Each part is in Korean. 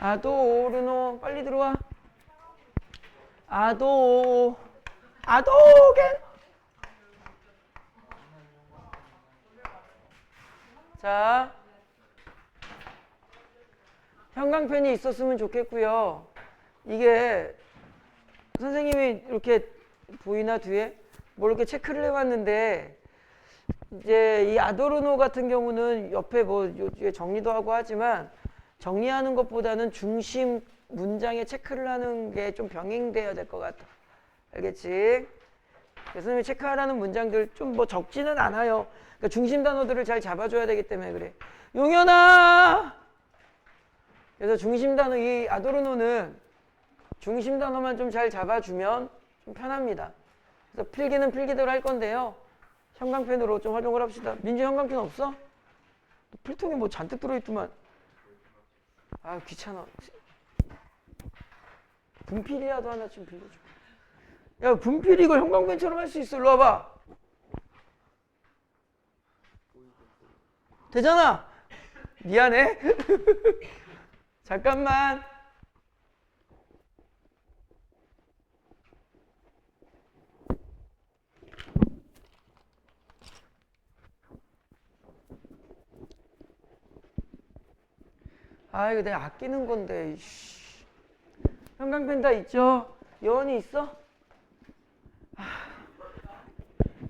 아도르노 빨리 들어와. 아도겐. 자, 형광펜이 있었으면 좋겠고요. 이게 선생님이 이렇게 보이나 뒤에 뭐 이렇게 체크를 해봤는데 이제 이 아도르노 같은 경우는 옆에 뭐 요즘에 정리도 하고 하지만 정리하는 것보다는 중심 문장에 체크를 하는 게 좀 병행돼야 될 것 같아. 알겠지? 선생님이 체크하라는 문장들 좀 뭐 적지는 않아요. 그러니까 중심 단어들을 잘 잡아줘야 되기 때문에 그래. 용현아! 그래서 중심 단어, 이 아도르노는 중심 단어만 좀 잘 잡아주면 좀 편합니다. 그래서 필기는 필기대로 할 건데요. 형광펜으로 좀 활용을 합시다. 민주 형광펜 없어? 필통에 뭐 잔뜩 들어있더만. 아 귀찮아. 분필이라도 하나 좀 빌려줘. 야 분필 이걸 형광펜처럼 할 수 있어. 일로 와봐. 되잖아. 미안해. 잠깐만. 아 이거 내가 아끼는 건데. 이씨. 형광펜 다 있죠? 여원이 있어?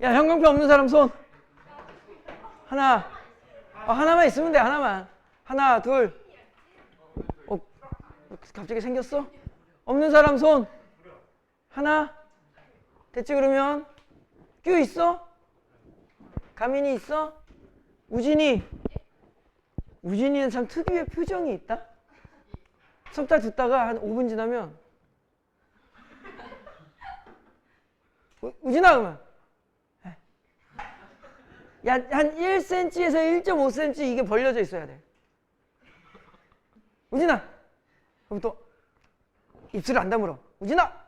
야 형광펜 없는 사람 손. 하나. 하나만 있으면 돼. 하나만. 하나 둘. 갑자기 생겼어? 없는 사람 손. 하나. 됐지 그러면? 규 있어? 가민이 있어? 우진이. 우진이는 참 특유의 표정이 있다. 석 달 듣다가 한 5분 지나면 우진아 그러면 야, 한 1cm에서 1.5cm 이게 벌려져 있어야 돼. 우진아! 그럼 또 입술을 안 다물어. 우진아!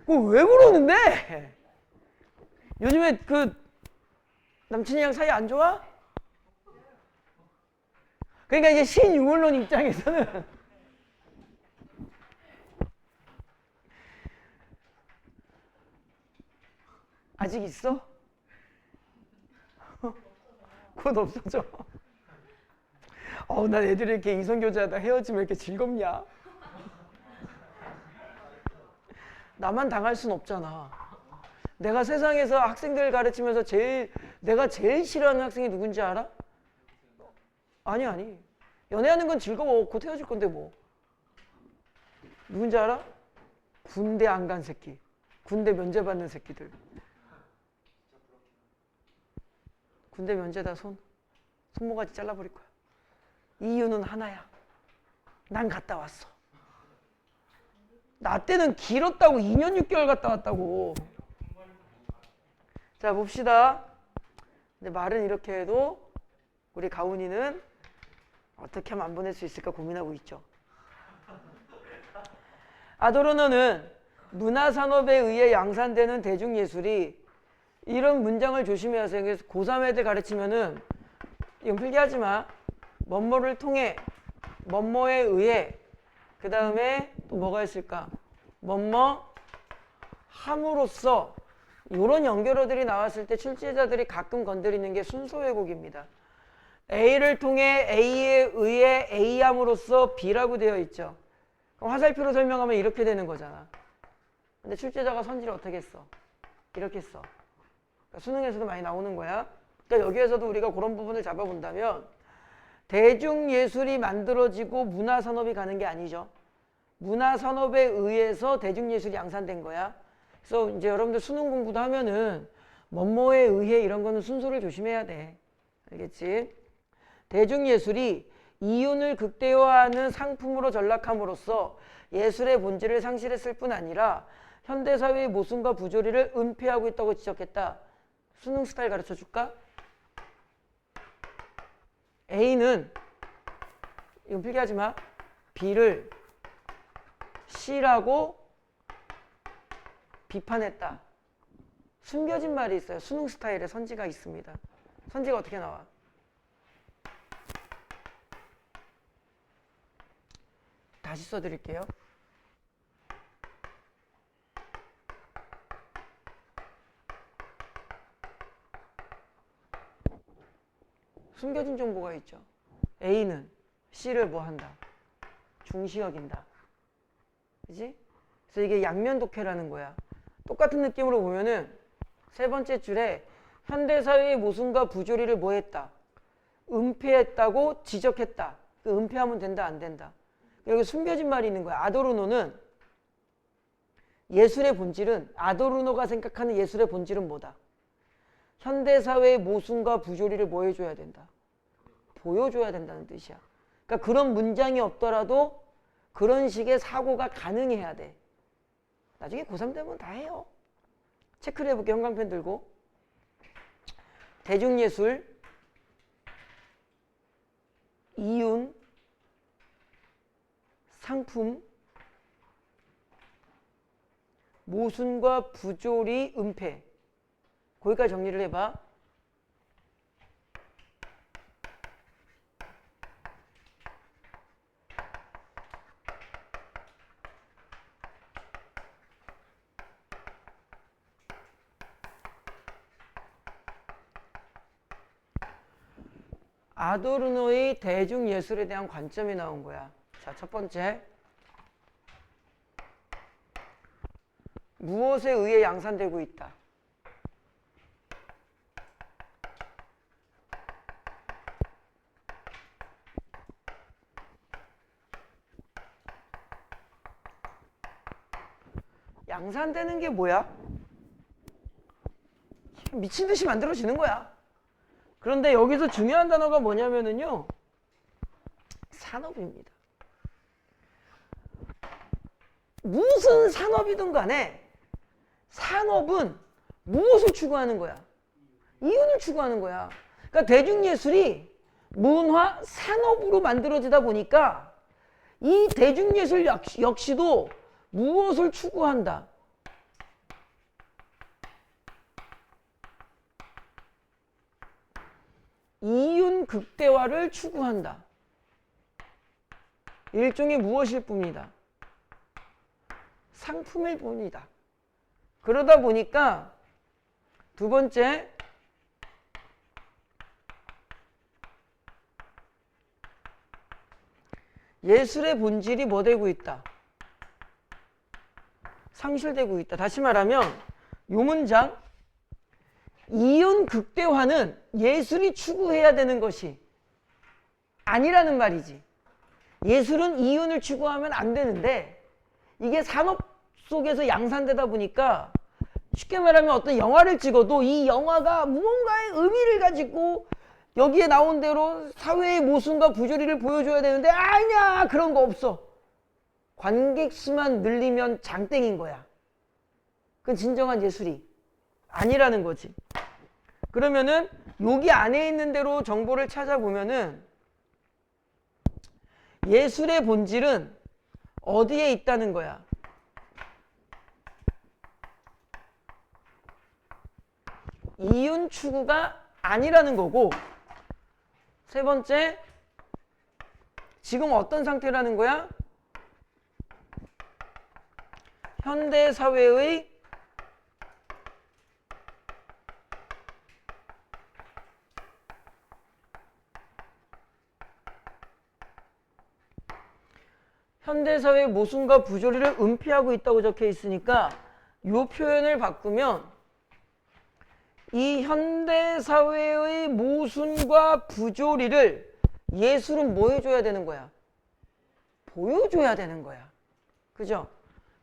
왜 그러는데? 요즘에 그 남친이랑 사이 안 좋아? 그러니까 이제 신유물론 입장에서는 아직 있어? 곧 없어져. 난 애들이 이렇게 이성교제하다 헤어지면 이렇게 즐겁냐? 나만 당할 순 없잖아. 내가 세상에서 학생들 가르치면서 내가 제일 싫어하는 학생이 누군지 알아? 아니. 연애하는 건 즐거워. 곧 헤어질 건데 뭐. 누군지 알아? 군대 안 간 새끼. 군대 면제 받는 새끼들. 군대 면제다 손모가지 잘라버릴 거야. 이유는 하나야. 난 갔다 왔어. 나 때는 길었다고 2년 6개월 갔다 왔다고. 자 봅시다. 근데 말은 이렇게 해도 우리 가훈이는 어떻게 하면 안 보낼 수 있을까 고민하고 있죠. 아도르노는 문화산업에 의해 양산되는 대중예술이 이런 문장을 조심해야 하세요. 그래서 고3 애들 가르치면은 이건 필기하지 마. 뭐뭐를 통해, 뭐뭐에 의해, 그 다음에 또 뭐가 있을까? 뭐뭐 함으로써 이런 연결어들이 나왔을 때 출제자들이 가끔 건드리는 게 순서 왜곡입니다. A를 통해 A에 의해 A함으로써 B라고 되어 있죠. 그럼 화살표로 설명하면 이렇게 되는 거잖아. 근데 출제자가 선지를 어떻게 했어? 이렇게 써. 그러니까 수능에서도 많이 나오는 거야. 그러니까 여기에서도 우리가 그런 부분을 잡아본다면 대중예술이 만들어지고 문화산업이 가는 게 아니죠. 문화산업에 의해서 대중예술이 양산된 거야. 그래서 이제 여러분들 수능 공부도 하면은 뭐뭐에 의해 이런 거는 순서를 조심해야 돼. 알겠지? 대중예술이 이윤을 극대화하는 상품으로 전락함으로써 예술의 본질을 상실했을 뿐 아니라 현대사회의 모순과 부조리를 은폐하고 있다고 지적했다. 수능 스타일 가르쳐 줄까? A는 이건 필기하지 마. B를 C라고 비판했다. 숨겨진 말이 있어요. 수능 스타일에 선지가 있습니다. 선지가 어떻게 나와? 다시 써드릴게요. 숨겨진 정보가 있죠. A는 C를 뭐 한다? 중시 여긴다. 그지? 그래서 이게 양면 독해라는 거야. 똑같은 느낌으로 보면은 세 번째 줄에 현대사회의 모순과 부조리를 뭐 했다? 은폐했다고 지적했다. 그 은폐하면 된다, 안 된다. 여기 숨겨진 말이 있는 거야. 아도르노는 예술의 본질은, 아도르노가 생각하는 예술의 본질은 뭐다? 현대사회의 모순과 부조리를 뭐 해줘야 된다? 보여줘야 된다는 뜻이야. 그러니까 그런 문장이 없더라도 그런 식의 사고가 가능해야 돼. 나중에 고3 되면 다 해요. 체크를 해볼게. 형광펜 들고. 대중예술, 이윤, 상품, 모순과 부조리, 은폐. 거기까지 정리를 해봐. 아도르노의 대중예술에 대한 관점이 나온 거야. 자, 첫 번째. 무엇에 의해 양산되고 있다? 양산되는 게 뭐야? 미친 듯이 만들어지는 거야. 그런데 여기서 중요한 단어가 뭐냐면은요, 산업입니다. 무슨 산업이든 간에 산업은 무엇을 추구하는 거야? 이윤을 추구하는 거야. 그러니까 대중예술이 문화 산업으로 만들어지다 보니까 이 대중예술 역시도 무엇을 추구한다? 이윤 극대화를 추구한다. 일종의 무엇일 뿐이다? 상품일 뿐이다. 그러다 보니까 두 번째, 예술의 본질이 뭐 되고 있다? 상실되고 있다. 다시 말하면 이 문장, 이윤 극대화는 예술이 추구해야 되는 것이 아니라는 말이지. 예술은 이윤을 추구하면 안 되는데 이게 산업 속에서 양산되다 보니까 쉽게 말하면 어떤 영화를 찍어도 이 영화가 무언가의 의미를 가지고 여기에 나온 대로 사회의 모순과 부조리를 보여줘야 되는데 아니야, 그런 거 없어. 관객 수만 늘리면 장땡인 거야. 그건 진정한 예술이 아니라는 거지. 그러면은 여기 안에 있는 대로 정보를 찾아보면은 예술의 본질은 어디에 있다는 거야? 이윤 추구가 아니라는 거고, 세 번째, 지금 어떤 상태라는 거야? 현대사회의 모순과 부조리를 은폐하고 있다고 적혀 있으니까 이 표현을 바꾸면 이 현대사회의 모순과 부조리를 예술은 뭐 해줘야 되는 거야? 보여줘야 되는 거야. 그죠?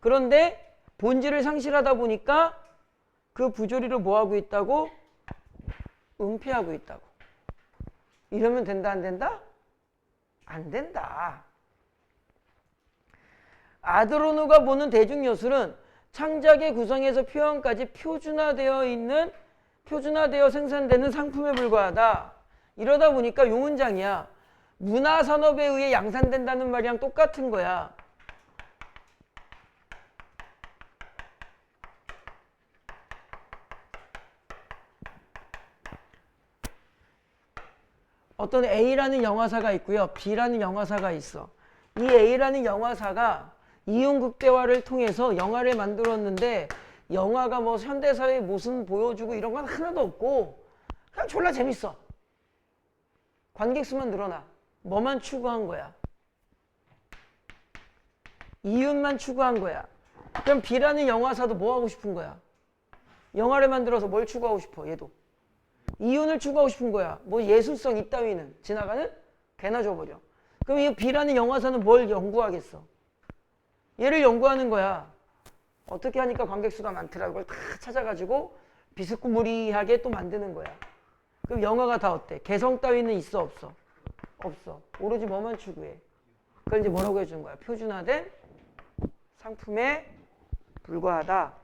그런데 본질을 상실하다 보니까 그 부조리를 뭐 하고 있다고? 은폐하고 있다고. 이러면 된다, 안 된다? 안 된다. 아도르노가 보는 대중예술은 창작의 구성에서 표현까지 표준화되어 생산되는 상품에 불과하다. 이러다 보니까 이 문장이야. 문화산업에 의해 양산된다는 말이랑 똑같은 거야. 어떤 A라는 영화사가 있고요. B라는 영화사가 있어. 이 A라는 영화사가 이윤 극대화를 통해서 영화를 만들었는데 영화가 뭐 현대사회의 모습 보여주고 이런 건 하나도 없고 그냥 졸라 재밌어. 관객 수만 늘어나. 뭐만 추구한 거야? 이윤만 추구한 거야. 그럼 B라는 영화사도 뭐 하고 싶은 거야? 영화를 만들어서 뭘 추구하고 싶어? 얘도 이윤을 추구하고 싶은 거야. 뭐 예술성 이따위는 지나가는 개나 줘버려. 그럼 이 B라는 영화사는 뭘 연구하겠어? 얘를 연구하는 거야. 어떻게 하니까 관객 수가 많더라. 그걸 다 찾아가지고 비스무리하게 또 만드는 거야. 그럼 영화가 다 어때? 개성 따위는 있어 없어? 없어. 오로지 뭐만 추구해? 그걸 이제 뭐라고 해주는 거야? 표준화된 상품에 불과하다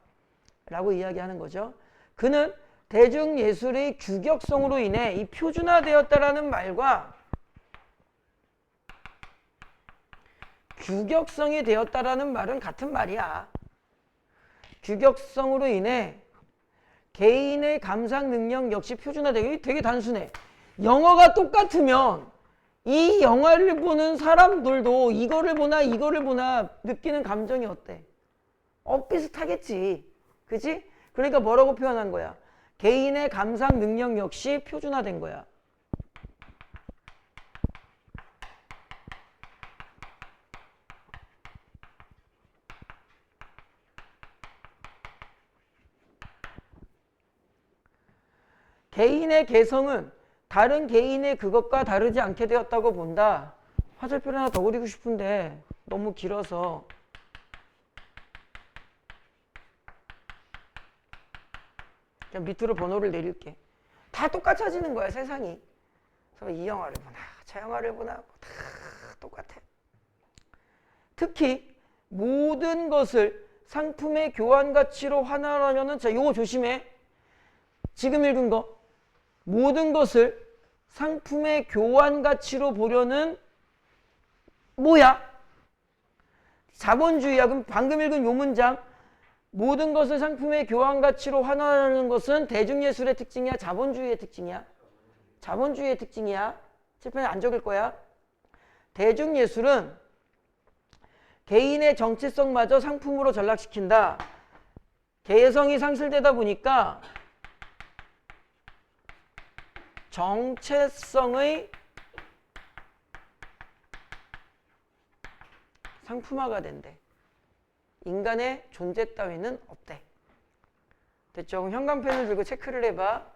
라고 이야기하는 거죠. 그는 대중예술의 규격성으로 인해 이 표준화되었다라는 말과 규격성이 되었다라는 말은 같은 말이야. 규격성으로 인해 개인의 감상 능력 역시 표준화되기 되게 단순해. 영어가 똑같으면 이 영화를 보는 사람들도 이거를 보나 느끼는 감정이 어때? 비슷하겠지. 그치? 그러니까 뭐라고 표현한 거야? 개인의 감상 능력 역시 표준화된 거야. 개인의 개성은 다른 개인의 그것과 다르지 않게 되었다고 본다. 화살표를 하나 더 그리고 싶은데 너무 길어서 그냥 밑으로 번호를 내릴게. 다 똑같아지는 거야 세상이. 그래서 이 영화를 보나 저 영화를 보나 다 똑같아. 특히 모든 것을 상품의 교환 가치로 환원하려는 자 요거 조심해. 지금 읽은 거 모든 것을 상품의 교환 가치로 보려는 뭐야? 자본주의야. 그럼 방금 읽은 요 문장 모든 것을 상품의 교환 가치로 환원하는 것은 대중예술의 특징이야? 자본주의의 특징이야? 자본주의의 특징이야. 칠판에 안 적을 거야. 대중예술은 개인의 정체성마저 상품으로 전락시킨다. 개성이 상실되다 보니까 정체성의 상품화가 된대. 인간의 존재 따위는 없대. 됐죠? 그럼 형광펜을 들고 체크를 해봐.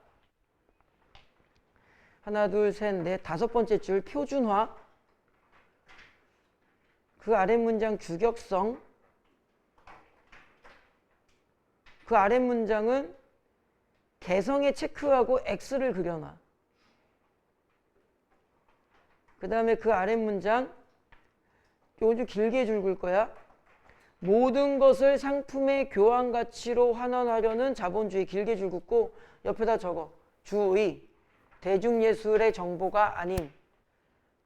하나, 둘, 셋, 넷, 다섯 번째 줄 표준화. 그 아래 문장 규격성. 그 아래 문장은 개성에 체크하고 X를 그려놔. 그 다음에 그 아래 문장 요거 좀 길게 줄글 거야. 모든 것을 상품의 교환 가치로 환원하려는 자본주의 길게 줄 긋고 옆에다 적어. 주의. 대중예술의 정보가 아님.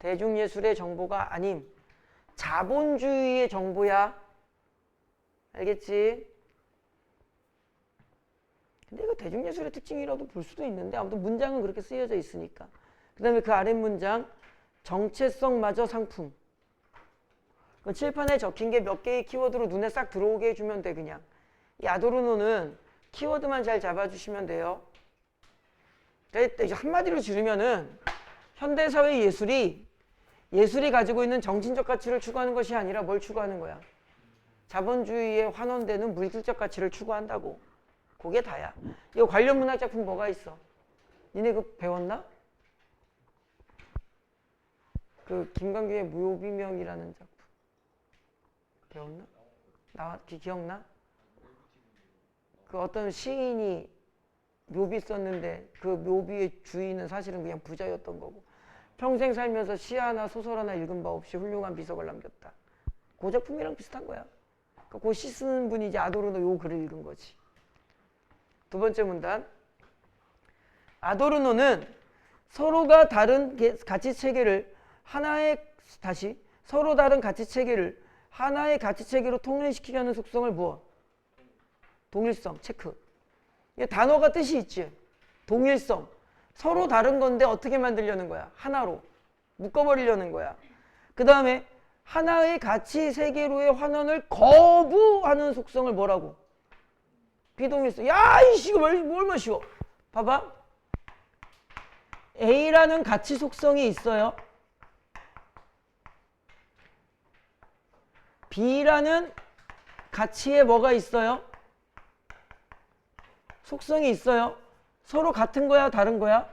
대중예술의 정보가 아님. 자본주의의 정보야. 알겠지? 근데 이거 대중예술의 특징이라도 볼 수도 있는데 아무튼 문장은 그렇게 쓰여져 있으니까. 그 다음에 그 아래 문장 정체성마저 상품. 칠판에 적힌 게 몇 개의 키워드로 눈에 싹 들어오게 해주면 돼. 그냥 이 아도르노는 키워드만 잘 잡아주시면 돼요. 한마디로 줄이면은 현대사회 예술이 가지고 있는 정신적 가치를 추구하는 것이 아니라 뭘 추구하는 거야? 자본주의에 환원되는 물질적 가치를 추구한다고. 그게 다야. 이거 관련 문학 작품 뭐가 있어? 니네 그거 배웠나? 그 김광규의 무효비명이라는 작품 배웠나? 기억나? 그 어떤 시인이 묘비 썼는데 그 묘비의 주인은 사실은 그냥 부자였던 거고 평생 살면서 시 하나 소설 하나 읽은 바 없이 훌륭한 비석을 남겼다. 그 작품이랑 비슷한 거야. 그 시 쓰는 분이 이제 아도르노 요 글을 읽은 거지. 두 번째 문단. 아도르노는 서로가 다른 가치 체계를 서로 다른 가치 체계를 하나의 가치 체계로 통일시키려는 속성을 무엇? 동일성, 체크. 이 단어가 뜻이 있지. 동일성. 서로 다른 건데 어떻게 만들려는 거야? 하나로 묶어버리려는 거야. 그 다음에 하나의 가치 세계로의 환원을 거부하는 속성을 뭐라고? 비동일성. 야, 이씨, 이거 얼마나 쉬워. 봐봐. A라는 가치 속성이 있어요. B라는 가치에 뭐가 있어요? 속성이 있어요. 서로 같은 거야, 다른 거야?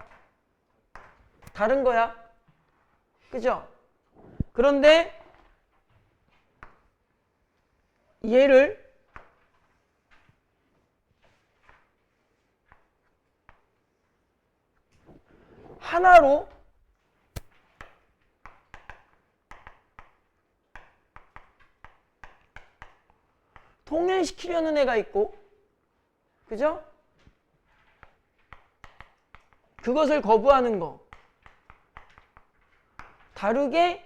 다른 거야. 그죠? 그런데 얘를 하나로 통일시키려는 애가 있고, 그죠? 그것을 거부하는 거. 다르게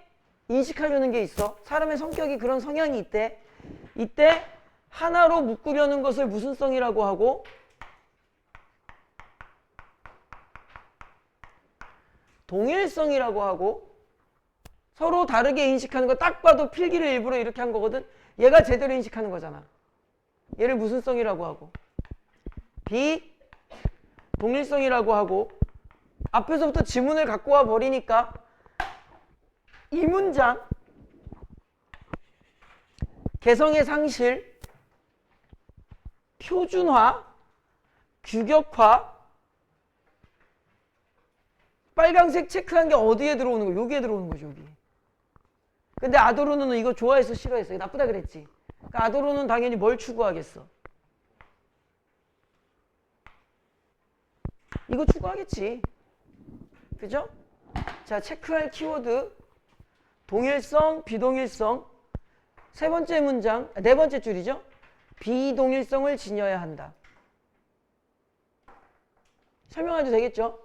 인식하려는 게 있어. 사람의 성격이 그런 성향이 있대. 이때 하나로 묶으려는 것을 무슨 성이라고 하고? 동일성이라고 하고, 서로 다르게 인식하는 거 딱 봐도 필기를 일부러 이렇게 한 거거든. 얘가 제대로 인식하는 거잖아. 얘를 무슨 성이라고 하고? 비동일성이라고 하고, 앞에서부터 지문을 갖고 와 버리니까 이 문장 개성의 상실, 표준화, 규격화, 빨강색 체크한 게 어디에 들어오는 거야? 여기에 들어오는 거죠, 여기. 근데 아도르노는 이거 좋아해서 싫어했어. 나쁘다 그랬지. 그러니까 아도르노는 당연히 뭘 추구하겠어? 이거 추구하겠지. 그죠? 자, 체크할 키워드. 동일성, 비동일성. 세 번째 문장, 네 번째 줄이죠? 비동일성을 지녀야 한다. 설명해도 되겠죠?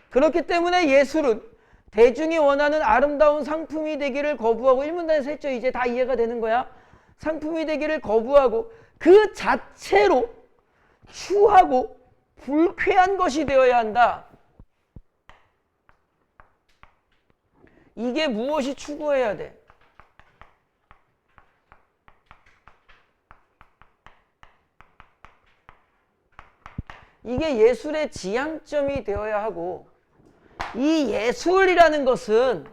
그렇기 때문에 예술은 대중이 원하는 아름다운 상품이 되기를 거부하고, 1문단에서 했죠? 이제 다 이해가 되는 거야. 상품이 되기를 거부하고 그 자체로 추하고 불쾌한 것이 되어야 한다. 이게 무엇이 추구해야 돼? 이게 예술의 지향점이 되어야 하고, 이 예술이라는 것은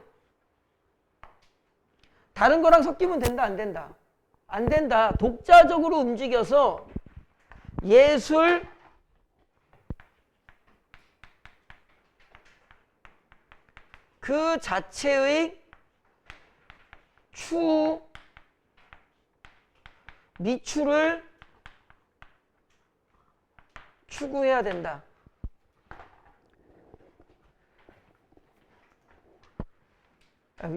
다른 거랑 섞이면 된다, 안 된다? 안 된다. 독자적으로 움직여서 예술 그 자체의 미추를 추구해야 된다.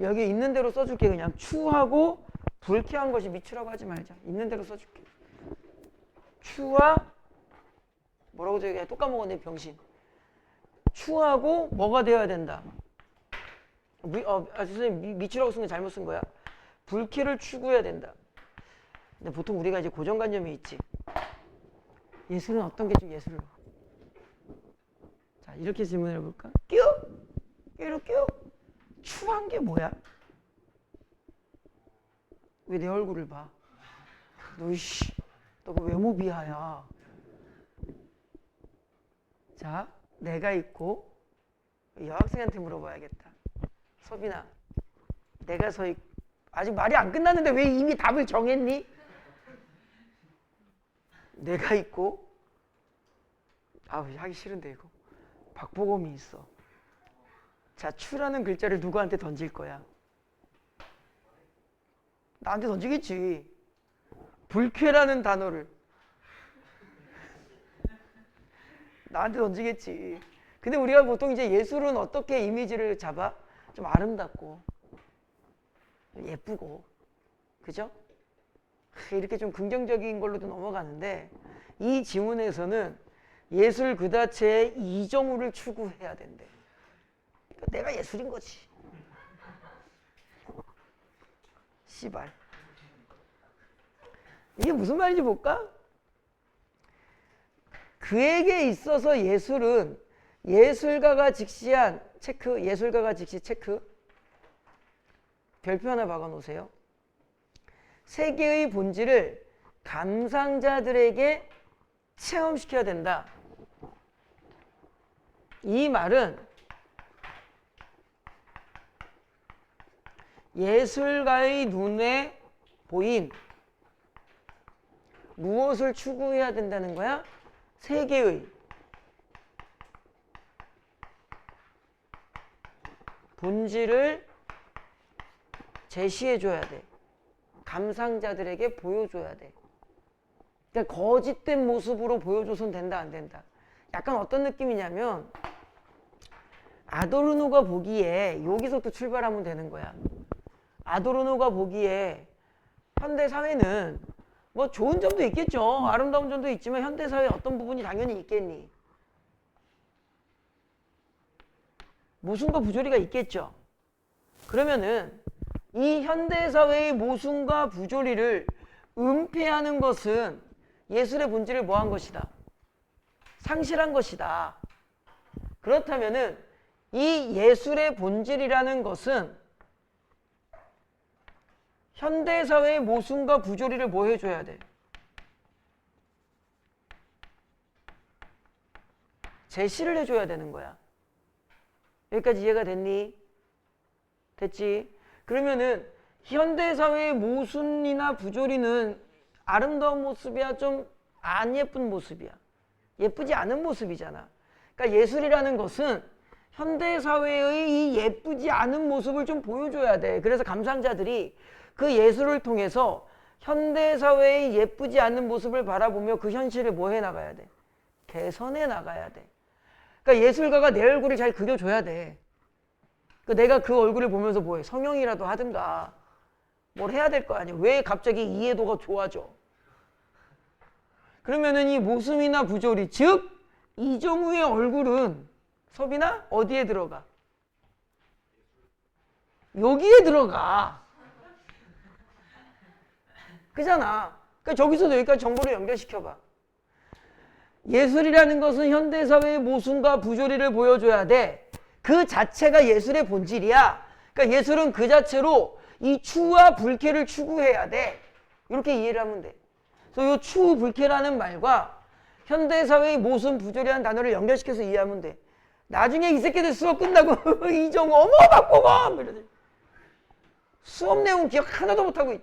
여기 있는 대로 써줄게. 그냥 추하고 불쾌한 것이 미추라고 하지 말자. 있는 대로 써줄게. 추와 뭐라고 적여? 또 까먹었네, 병신. 추하고 뭐가 되어야 된다. 선생님 미추라고 쓴 게 잘못 쓴 거야. 불쾌를 추구해야 된다. 근데 보통 우리가 이제 고정관념이 있지. 예술은 어떤 게 좀 예술로? 자, 이렇게 질문해 볼까? 이렇게 추한 게 뭐야? 왜 내 얼굴을 봐? 너 외모 비하야. 자, 내가 있고 여학생한테 물어봐야겠다. 서빈아, 내가 아직 말이 안 끝났는데 왜 이미 답을 정했니? 내가 있고, 하기 싫은데 이거. 박보검이 있어. 자, 추라는 글자를 누구한테 던질 거야? 나한테 던지겠지. 불쾌라는 단어를 나한테 던지겠지. 근데 우리가 보통 이제 예술은 어떻게 이미지를 잡아? 좀 아름답고 예쁘고, 그죠? 이렇게 좀 긍정적인 걸로도 넘어가는데, 이 지문에서는 예술 그 자체의 이정우를 추구해야 된대. 그러니까 내가 예술인 거지. 씨발. 이게 무슨 말인지 볼까? 그에게 있어서 예술은 예술가가 직시한 체크, 예술가가 직시 체크, 별표 하나 박아 놓으세요. 세계의 본질을 감상자들에게 체험시켜야 된다. 이 말은 예술가의 눈에 보인 무엇을 추구해야 된다는 거야? 세계의 본질을 제시해줘야 돼. 감상자들에게 보여줘야 돼. 그러니까 거짓된 모습으로 보여줘선 된다, 안 된다. 약간 어떤 느낌이냐면 아도르노가 보기에 여기서부터 출발하면 되는 거야. 아도르노가 보기에 현대 사회는 뭐 좋은 점도 있겠죠. 아름다운 점도 있지만 현대 사회에 어떤 부분이 당연히 있겠니? 모순과 부조리가 있겠죠. 그러면은 이 현대 사회의 모순과 부조리를 은폐하는 것은 예술의 본질을 뭐한 것이다? 상실한 것이다. 그렇다면은 이 예술의 본질이라는 것은 현대 사회의 모순과 부조리를 뭐 해줘야 돼? 제시를 해줘야 되는 거야. 여기까지 이해가 됐니? 됐지? 그러면은 현대 사회의 모순이나 부조리는 아름다운 모습이야, 좀 안 예쁜 모습이야? 예쁘지 않은 모습이잖아. 그러니까 예술이라는 것은 현대 사회의 이 예쁘지 않은 모습을 좀 보여줘야 돼. 그래서 감상자들이 그 예술을 통해서 현대 사회의 예쁘지 않은 모습을 바라보며 그 현실을 뭐 해 나가야 돼? 개선해 나가야 돼. 그러니까 예술가가 내 얼굴을 잘 그려줘야 돼. 내가 그 얼굴을 보면서 뭐해? 성형이라도 하든가 뭘 해야 될 거 아니야. 왜 갑자기 이해도가 좋아져? 그러면은 이 모습이나 부조리, 즉 이정우의 얼굴은 서빈아 어디에 들어가? 여기에 들어가. 그잖아. 그러니까 저기서도 여기까지 정보를 연결시켜봐. 예술이라는 것은 현대사회의 모순과 부조리를 보여줘야 돼. 그 자체가 예술의 본질이야. 그러니까 예술은 그 자체로 이 추와 불쾌를 추구해야 돼. 이렇게 이해를 하면 돼. 그래서 이 추, 불쾌라는 말과 현대사회의 모순, 부조리라는 단어를 연결시켜서 이해하면 돼. 나중에 이 새끼들 수업 끝나고 이정우 어머 박보검 이러지. 수업 내용 기억 하나도 못하고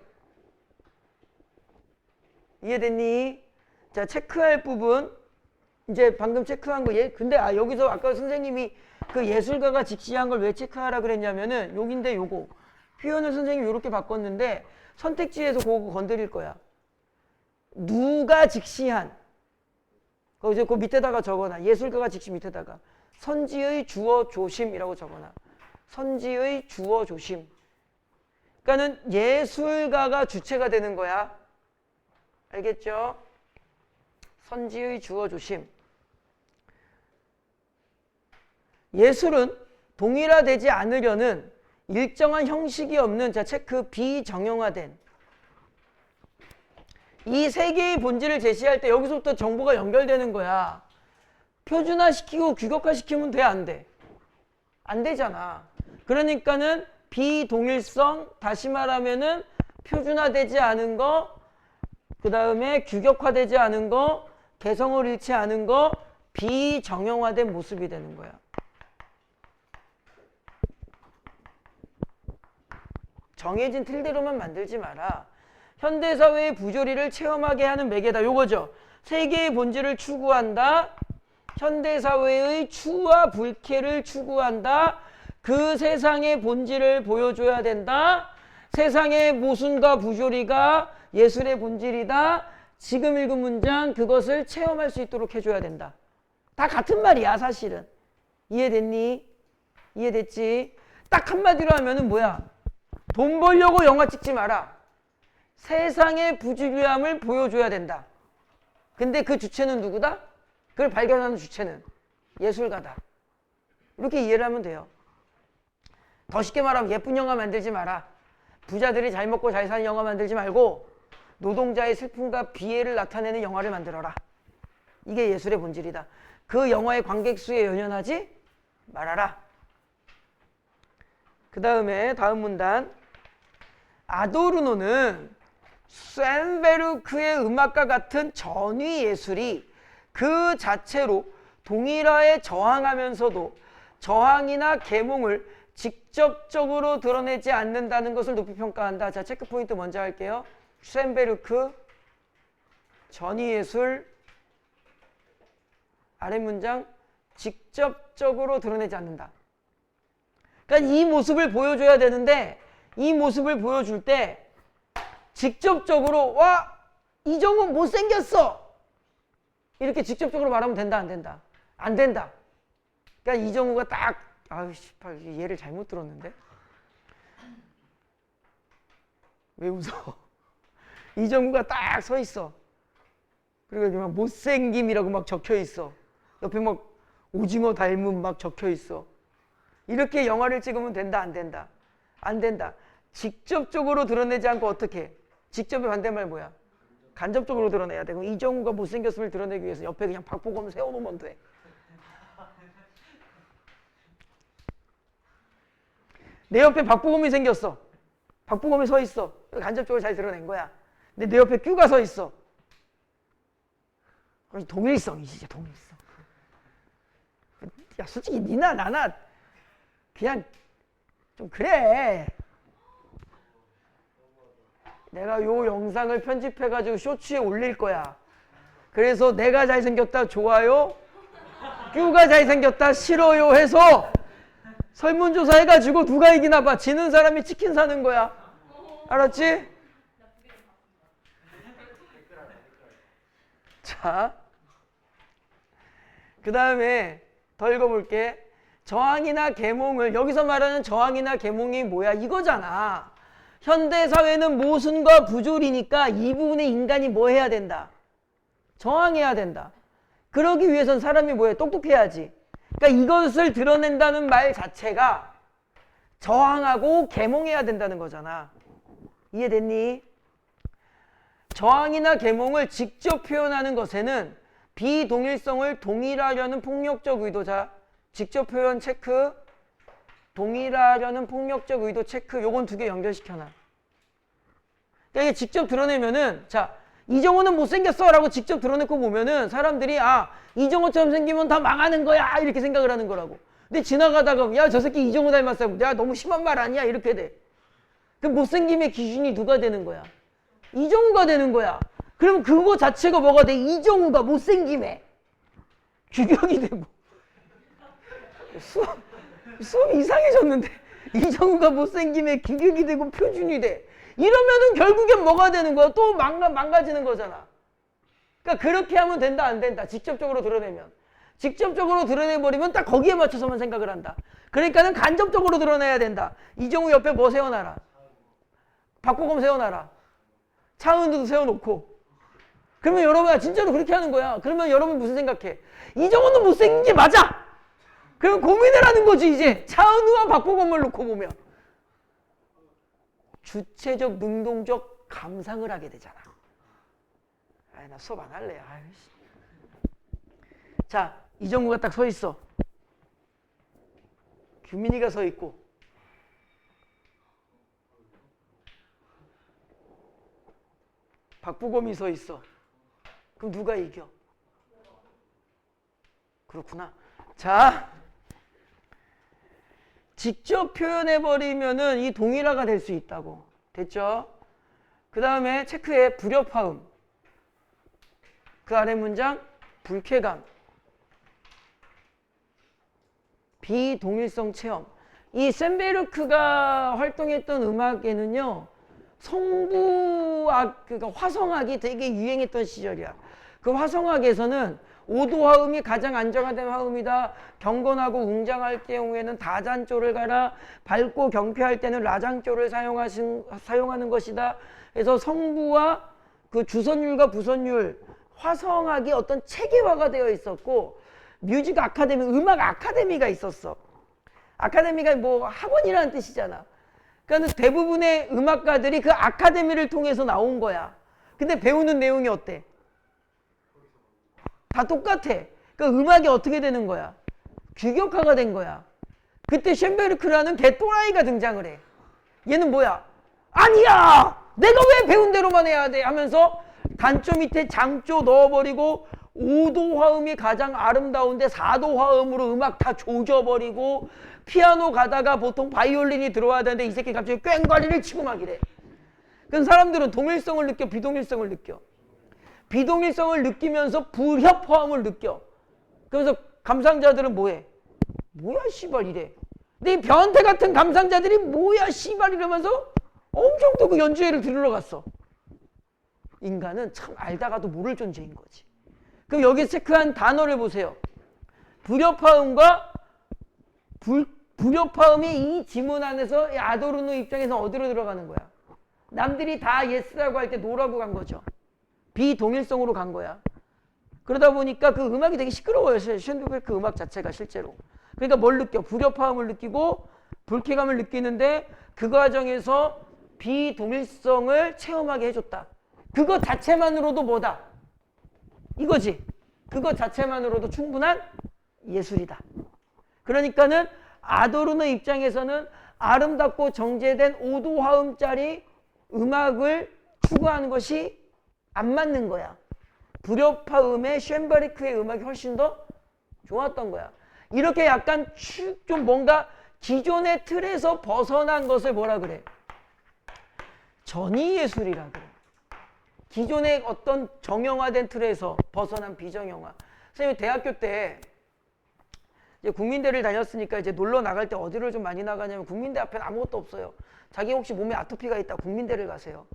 이해됐니? 자, 체크할 부분 이제 방금 체크한 거 근데 여기서 아까 선생님이 그 예술가가 직시한 걸 왜 체크하라 그랬냐면은 여긴데 요거 표현을 선생님이 이렇게 바꿨는데 선택지에서 그거 건드릴 거야. 누가 직시한 거기서 그 밑에다가 적어놔. 예술가가 직시 밑에다가 선지의 주어 조심이라고 적어놔. 선지의 주어 조심. 그러니까는 예술가가 주체가 되는 거야. 알겠죠? 선지의 주어 조심. 예술은 동일화되지 않으려는 일정한 형식이 없는, 자, 체크, 비정형화된 이 세 개의 본질을 제시할 때 여기서부터 정보가 연결되는 거야. 표준화시키고 규격화시키면 돼, 안 돼? 안 되잖아. 그러니까는 비동일성, 다시 말하면은 표준화되지 않은 거, 그 다음에 규격화되지 않은 거, 개성을 잃지 않은 거, 비정형화된 모습이 되는 거야. 정해진 틀대로만 만들지 마라. 현대사회의 부조리를 체험하게 하는 매개다. 요거죠. 세계의 본질을 추구한다. 현대사회의 추와 불쾌를 추구한다. 그 세상의 본질을 보여줘야 된다. 세상의 모순과 부조리가 예술의 본질이다. 지금 읽은 문장 그것을 체험할 수 있도록 해줘야 된다. 다 같은 말이야 사실은. 이해됐니? 이해됐지? 딱 한마디로 하면은 뭐야? 돈 벌려고 영화 찍지 마라. 세상의 부주의함을 보여줘야 된다. 근데 그 주체는 누구다? 그걸 발견하는 주체는 예술가다. 이렇게 이해를 하면 돼요. 더 쉽게 말하면 예쁜 영화 만들지 마라. 부자들이 잘 먹고 잘 사는 영화 만들지 말고 노동자의 슬픔과 비애를 나타내는 영화를 만들어라. 이게 예술의 본질이다. 그 영화의 관객 수에 연연하지 말아라. 그 다음에 다음 문단 아도르노는 쇤베르크의 음악과 같은 전위 예술이 그 자체로 동일화에 저항하면서도 저항이나 계몽을 직접적으로 드러내지 않는다는 것을 높이 평가한다. 자, 체크 포인트 먼저 할게요. 쇤베르크 전위 예술 아래 문장 직접적으로 드러내지 않는다. 그러니까 이 모습을 보여줘야 되는데 이 모습을 보여줄 때 직접적으로 와 이정우 못생겼어 이렇게 직접적으로 말하면 된다 안 된다? 안 된다. 그러니까 이정우가 딱 아유 씨발 얘를 잘못 들었는데 왜 웃어? 이정우가 딱 서 있어. 그리고 막 못생김이라고 막 적혀 있어. 옆에 막 오징어 닮은 막 적혀 있어. 이렇게 영화를 찍으면 된다 안 된다? 안 된다. 직접적으로 드러내지 않고 어떻게? 직접의 반대말 뭐야? 간접적으로 드러내야 돼. 그럼 이정우가 못생겼음을 드러내기 위해서 옆에 그냥 박보검 세워놓으면 돼. 내 옆에 박보검이 생겼어. 박보검이 서 있어. 간접적으로 잘 드러낸 거야. 근데 내 옆에 큐가 서 있어. 그럼 동일성이지, 동일성. 야, 솔직히 니나 나나 그냥 좀 그래. 내가 요 영상을 편집해가지고 쇼츠에 올릴 거야. 그래서 내가 잘생겼다 좋아요, 큐가 잘생겼다 싫어요 해서 설문조사 해가지고 누가 이기나 봐. 지는 사람이 치킨 사는 거야. 알았지? 자, 그 다음에 더 읽어볼게. 저항이나 계몽을, 여기서 말하는 저항이나 계몽이 뭐야? 이거잖아. 현대사회는 모순과 부조리니까 이 부분에 인간이 뭐 해야 된다? 저항해야 된다. 그러기 위해선 사람이 뭐해? 똑똑해야지. 그러니까 이것을 드러낸다는 말 자체가 저항하고 계몽해야 된다는 거잖아. 이해됐니? 저항이나 계몽을 직접 표현하는 것에는 비동일성을 동일하려는 폭력적 의도자, 직접 표현 체크, 동일하려는 폭력적 의도 체크, 요건 두 개 연결시켜놔. 그러니까 이게 직접 드러내면은, 자, 이정호는 못생겼어 라고 직접 드러내고 보면은 사람들이 아, 이정호처럼 생기면 다 망하는 거야 이렇게 생각을 하는 거라고. 근데 지나가다가 야, 저 새끼 이정호 닮았어. 야, 너무 심한 말 아니야? 이렇게 돼. 그럼 못생김의 기준이 누가 되는 거야? 이정우가 되는 거야. 그럼 그거 자체가 뭐가 돼? 이정우가 못생김에 규격이 되고. 수업 이상해졌는데 이정우가 못생김에 규격이 되고 표준이 돼. 이러면은 결국엔 뭐가 되는 거야? 또 망가지는 거잖아. 그러니까 그렇게 하면 된다 안 된다? 직접적으로 드러내면. 직접적으로 드러내버리면 딱 거기에 맞춰서만 생각을 한다. 그러니까는 간접적으로 드러내야 된다. 이정우 옆에 뭐 세워놔라. 박보검 세워놔라. 차은우도 세워놓고. 그러면 여러분 진짜로 그렇게 하는 거야. 그러면 여러분 무슨 생각해? 이정우는 못생긴 게 맞아. 그럼 고민을 하는 거지 이제. 차은우와 박보검을 놓고 보면. 주체적 능동적 감상을 하게 되잖아. 아이 나 수업 안 할래. 아이씨. 자, 이정우가 딱 서 있어. 규민이가 서 있고. 박보검이 서 있어. 그럼 누가 이겨? 그렇구나. 자, 직접 표현해버리면은 이 동일화가 될 수 있다고. 됐죠? 그 다음에 체크해. 불협화음. 그 아래 문장 불쾌감. 비동일성 체험. 이 쇤베르크가 활동했던 음악에는요, 성부악, 그러니까 화성악이 되게 유행했던 시절이야. 그 화성악에서는 오도 화음이 가장 안정화된 화음이다. 경건하고 웅장할 경우에는 다잔조를 가라. 밝고 경쾌할 때는 라장조를 사용하는 것이다. 그래서 성부와 그 주선율과 부선율, 화성악이 어떤 체계화가 되어 있었고, 뮤직 아카데미, 음악 아카데미가 있었어. 아카데미가 뭐 학원이라는 뜻이잖아. 그러니까 대부분의 음악가들이 그 아카데미를 통해서 나온 거야. 근데 배우는 내용이 어때? 다 똑같아. 그러니까 음악이 어떻게 되는 거야? 규격화가 된 거야. 그때 쇤베르크라는 개또라이가 등장을 해. 얘는 뭐야? 아니야! 내가 왜 배운 대로만 해야 돼? 하면서 단조 밑에 장조 넣어버리고 5도 화음이 가장 아름다운데 4도 화음으로 음악 다 조져버리고 피아노 가다가 보통 바이올린이 들어와야 되는데 이 새끼 갑자기 꽹과리를 치고 막 이래. 그럼 사람들은 동일성을 느껴, 비동일성을 느껴? 비동일성을 느끼면서 불협화음을 느껴. 그래서 감상자들은 뭐해? 뭐야 씨발 이래. 근데 이 변태 같은 감상자들이 뭐야 씨발 이러면서 엄청 또 그 연주회를 들으러 갔어. 인간은 참 알다가도 모를 존재인 거지. 그럼 여기 체크한 단어를 보세요. 불협화음과 불협화음이 이 지문 안에서 아도르노 입장에서 어디로 들어가는 거야? 남들이 다 예스라고 할 때 노라고 간 거죠. 비동일성으로 간 거야. 그러다 보니까 그 음악이 되게 시끄러워요. 쉔드베크 음악 자체가 실제로. 그러니까 뭘 느껴? 불협화음을 느끼고 불쾌감을 느끼는데 그 과정에서 비동일성을 체험하게 해줬다. 그거 자체만으로도 뭐다? 이거지. 그거 자체만으로도 충분한 예술이다. 그러니까는 아도르노 입장에서는 아름답고 정제된 5도 화음짜리 음악을 추구하는 것이 안 맞는 거야. 불협화음의 쉔베르크의 음악이 훨씬 더 좋았던 거야. 이렇게 약간 좀 뭔가 기존의 틀에서 벗어난 것을 뭐라 그래? 전위예술이라 그래. 기존의 어떤 정형화된 틀에서 벗어난 비정형화. 선생님 대학교 때 이제 국민대를 다녔으니까 이제 놀러 나갈 때 어디를 좀 많이 나가냐면 국민대 앞에는 아무것도 없어요. 자기 혹시 몸에 아토피가 있다 국민대를 가세요.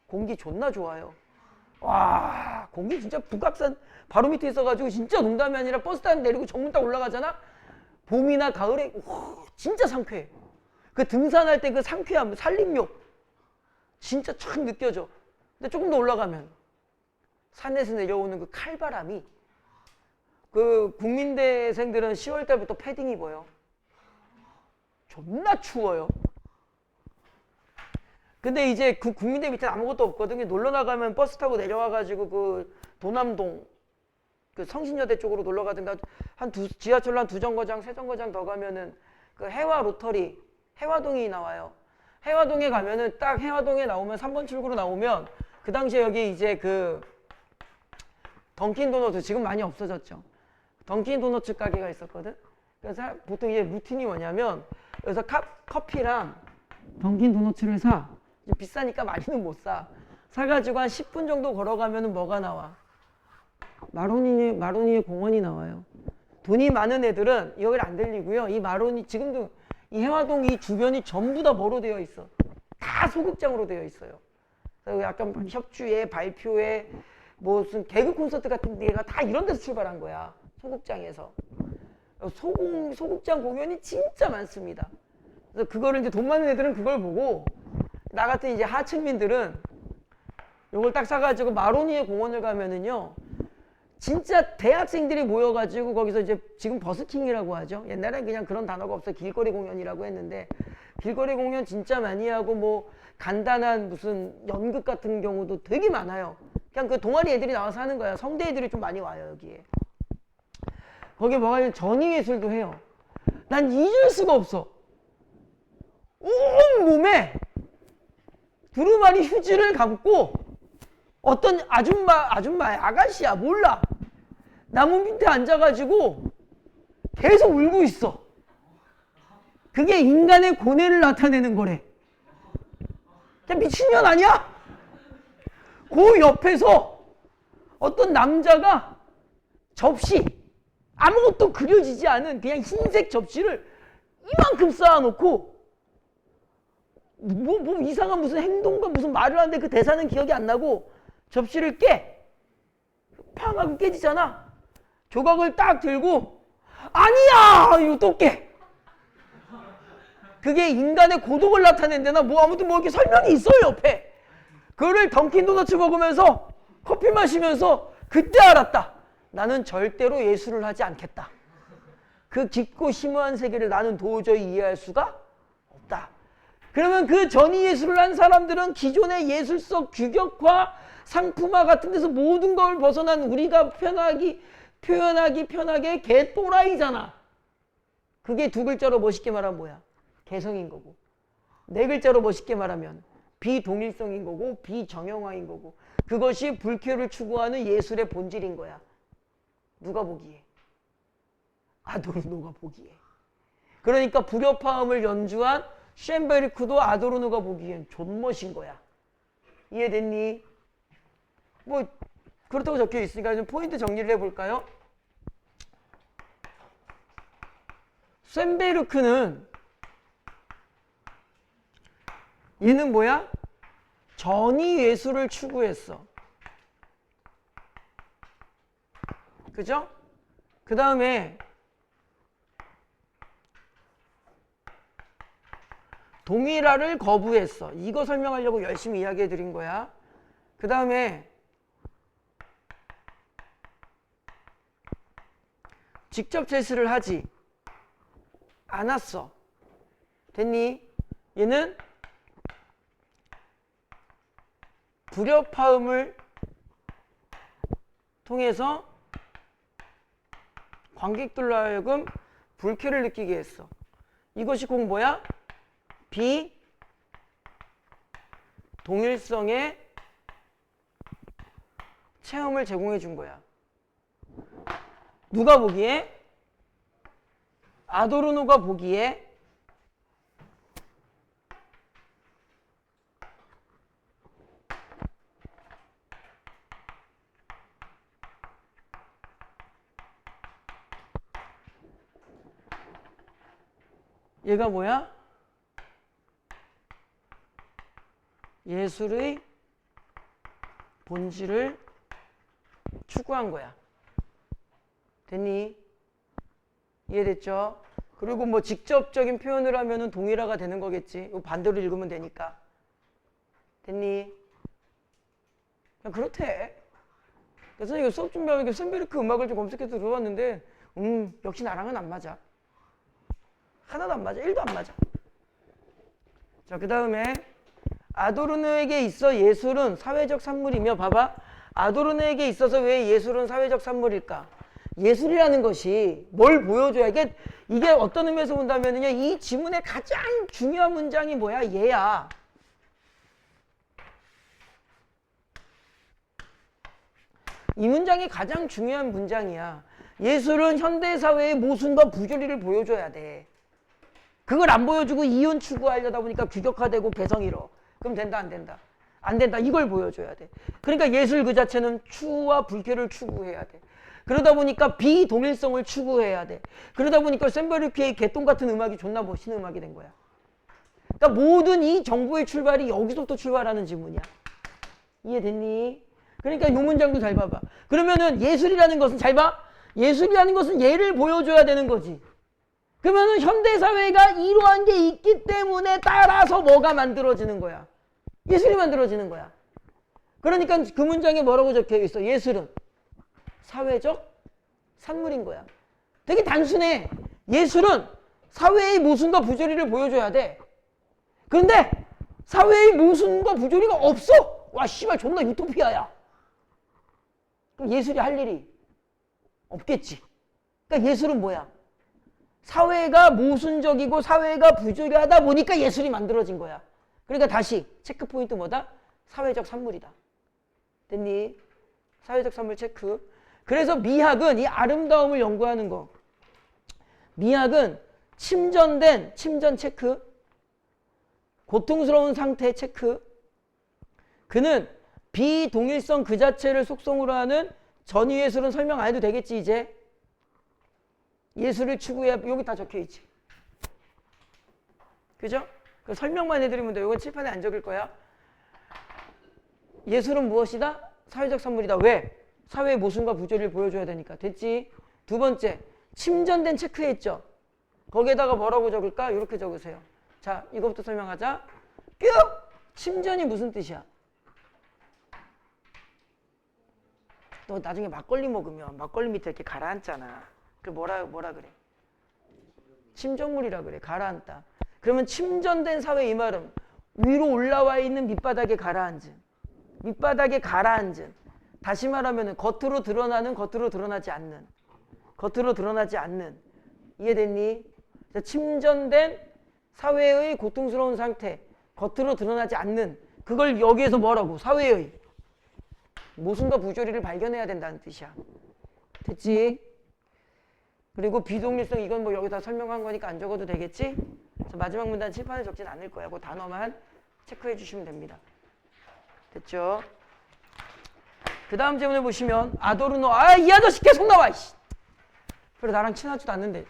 공기 존나 좋아요. 와, 공기 진짜 북악산 바로 밑에 있어가지고 진짜 농담이 아니라 버스 타고 내리고 정문 딱 올라가잖아. 봄이나 가을에 와, 진짜 상쾌해. 그 등산할 때 그 상쾌함, 산림욕 진짜 촥 느껴져. 근데 조금 더 올라가면 산에서 내려오는 그 칼바람이 그 국민대생들은 10월 달부터 패딩 입어요. 존나 추워요. 근데 이제 그 국민대 밑에 아무것도 없거든요. 놀러 나가면 버스 타고 내려와가지고 그 도남동 그 성신여대 쪽으로 놀러 가든가 지하철로 한 2정거장, 3정거장 더 가면은 그 해화 로터리, 해화동이 나와요. 해화동에 가면은 딱 해화동에 나오면 3번 출구로 나오면 그 당시에 여기 이제 그 던킨 도너츠 지금 많이 없어졌죠. 던킨 도너츠 가게가 있었거든. 그래서 보통 이게 루틴이 뭐냐면 여기서 커피랑 던킨 도너츠를 사. 비싸니까 많이는 못 사. 사가지고 한 10분 정도 걸어가면은 뭐가 나와? 마로니의 공원이 나와요. 돈이 많은 애들은 여기를 안 들리고요. 이 마로니 지금도 이 해화동 이 주변이 전부 다 뭐로 되어 있어? 다 소극장으로 되어 있어요. 그래서 약간 협주회, 발표회, 무슨 개그 콘서트 같은 데가 다 이런 데서 출발한 거야. 소극장에서. 소극장 공연이 진짜 많습니다. 그래서 그거를 이제 돈 많은 애들은 그걸 보고 나 같은 이제 하층민들은 요걸 딱 사가지고 마로니에 공원을 가면은요. 진짜 대학생들이 모여가지고 거기서 이제 지금 버스킹이라고 하죠. 옛날엔 그냥 그런 단어가 없어 길거리 공연이라고 했는데 길거리 공연 진짜 많이 하고 뭐 간단한 무슨 연극 같은 경우도 되게 많아요. 그냥 그 동아리 애들이 나와서 하는 거야. 성대 애들이 좀 많이 와요 여기에. 거기에 뭐가 있냐면 전위예술도 해요. 난 잊을 수가 없어. 온 몸에 두루마리 휴지를 감고 어떤 아줌마야 아가씨야 몰라. 나무 밑에 앉아가지고 계속 울고 있어. 그게 인간의 고뇌를 나타내는 거래. 미친년 아니야? 그 옆에서 어떤 남자가 접시 아무것도 그려지지 않은 그냥 흰색 접시를 이만큼 쌓아놓고 뭐 이상한 무슨 행동과 무슨 말을 하는데 그 대사는 기억이 안 나고 접시를 깨. 팡 하고 깨지잖아. 조각을 딱 들고 아니야! 이거 또 깨. 그게 인간의 고독을 나타낸다나 뭐 아무튼 뭐 이렇게 설명이 있어요 옆에. 그거를 던킨 도너츠 먹으면서 커피 마시면서 그때 알았다. 나는 절대로 예술을 하지 않겠다. 그 깊고 심오한 세계를 나는 도저히 이해할 수가 없다. 그러면 그 전위 예술을 한 사람들은 기존의 예술적 규격화, 상품화 같은 데서 모든 걸 벗어난 우리가 표현하기 편하게 개또라이잖아. 그게 두 글자로 멋있게 말하면 뭐야? 개성인 거고. 네 글자로 멋있게 말하면 비동일성인 거고 비정형화인 거고 그것이 불쾌를 추구하는 예술의 본질인 거야. 누가 보기에? 아도르노가 보기에. 그러니까 불협화음을 연주한 쇤베르크도 아도르노가 보기엔 존멋인 거야. 이해됐니? 뭐 그렇다고 적혀 있으니까 좀 포인트 정리를 해볼까요? 쇤베르크는 얘는 뭐야? 전위 예술을 추구했어. 그죠? 그 다음에 동일화를 거부했어. 이거 설명하려고 열심히 이야기해 드린 거야. 그 다음에 직접 제시를 하지 않았어. 됐니? 얘는 불협화음을 통해서 관객들로 하여금 불쾌를 느끼게 했어. 이것이 곧 뭐야? 비동일성의 체험을 제공해 준 거야. 누가 보기에? 아도르노가 보기에 얘가 뭐야? 예술의 본질을 추구한 거야. 됐니? 이해됐죠? 그리고 뭐 직접적인 표현을 하면은 동일화가 되는 거겠지. 이거 반대로 읽으면 되니까. 됐니? 그냥 그렇대. 그래서 이거 수업 준비하면 쇤베르크 음악을 좀 검색해서 들어봤는데 역시 나랑은 안 맞아. 하나도 안 맞아. 1도 안 맞아. 자, 그 다음에 아도르노에게 있어 예술은 사회적 산물이며 봐봐. 아도르노에게 있어서 왜 예술은 사회적 산물일까? 예술이라는 것이 뭘 보여줘야 이게 어떤 의미에서 본다면요. 이 지문의 가장 중요한 문장이 뭐야? 얘야. 이 문장이 가장 중요한 문장이야. 예술은 현대사회의 모순과 부조리를 보여줘야 돼. 그걸 안 보여주고 이윤 추구하려다 보니까 규격화되고 개성 잃어. 그럼 된다 안 된다? 안 된다. 이걸 보여줘야 돼. 그러니까 예술 그 자체는 추와 불쾌를 추구해야 돼. 그러다 보니까 비동일성을 추구해야 돼. 그러다 보니까 쇤베르크의 개똥 같은 음악이 존나 멋있는 음악이 된 거야. 그러니까 모든 이 정보의 출발이 여기서부터 출발하는 지문이야. 이해됐니? 그러니까 이 문장도 잘 봐봐. 그러면은 예술이라는 것은 잘 봐. 예술이라는 것은 예를 보여줘야 되는 거지. 그러면은 현대사회가 이러한 게 있기 때문에 따라서 뭐가 만들어지는 거야? 예술이 만들어지는 거야. 그러니까 그 문장에 뭐라고 적혀 있어? 예술은 사회적 산물인 거야. 되게 단순해. 예술은 사회의 모순과 부조리를 보여줘야 돼. 그런데 사회의 모순과 부조리가 없어. 와 씨발 존나 유토피아야. 그럼 예술이 할 일이 없겠지. 그러니까 예술은 뭐야? 사회가 모순적이고 사회가 부조리하다 보니까 예술이 만들어진 거야. 그러니까 다시 체크 포인트 뭐다? 사회적 산물이다. 됐니? 사회적 산물 체크. 그래서 미학은 이 아름다움을 연구하는 거. 미학은 침전 체크. 고통스러운 상태 체크. 그는 비동일성 그 자체를 속성으로 하는 전위예술은 설명 안 해도 되겠지 이제. 예술을 추구해야 여기 다 적혀있지. 그죠? 그 설명만 해드리면 돼. 이건 칠판에 안 적을 거야. 예술은 무엇이다? 사회적 산물이다. 왜? 사회의 모순과 부조리를 보여줘야 되니까. 됐지? 두 번째, 침전된 체크했죠? 거기에다가 뭐라고 적을까? 이렇게 적으세요. 자, 이것부터 설명하자. 뿅! 침전이 무슨 뜻이야? 너 나중에 막걸리 먹으면 막걸리 밑에 이렇게 가라앉잖아. 그 뭐라 그래? 침전물이라 그래. 가라앉다. 그러면 침전된 사회 이 말은 위로 올라와 있는 밑바닥에 가라앉은. 밑바닥에 가라앉은. 다시 말하면 겉으로 드러나는 겉으로 드러나지 않는. 겉으로 드러나지 않는. 이해됐니? 침전된 사회의 고통스러운 상태. 겉으로 드러나지 않는. 그걸 여기에서 뭐라고? 사회의 모순과 부조리를 발견해야 된다는 뜻이야. 됐지? 그리고 비동일성 이건 뭐 여기다 설명한 거니까 안 적어도 되겠지? 그래서 마지막 문단 칠판에 적진 않을 거야. 그 단어만 체크해 주시면 됩니다. 됐죠? 그 다음 질문을 보시면 아도르노 이 아저씨 계속 나와 이씨. 그래 나랑 친하지도 않는데.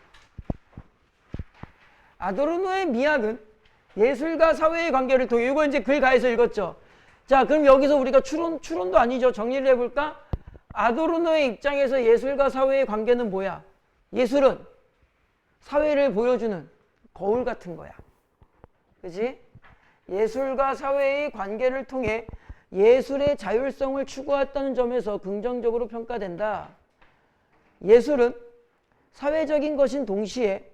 아도르노의 미학은 예술과 사회의 관계를 통해 이거 이제 글 가에서 읽었죠. 자 그럼 여기서 우리가 추론도 아니죠. 정리를 해볼까? 아도르노의 입장에서 예술과 사회의 관계는 뭐야? 예술은 사회를 보여주는 거울 같은 거야. 그지? 예술과 사회의 관계를 통해 예술의 자율성을 추구했다는 점에서 긍정적으로 평가된다. 예술은 사회적인 것인 동시에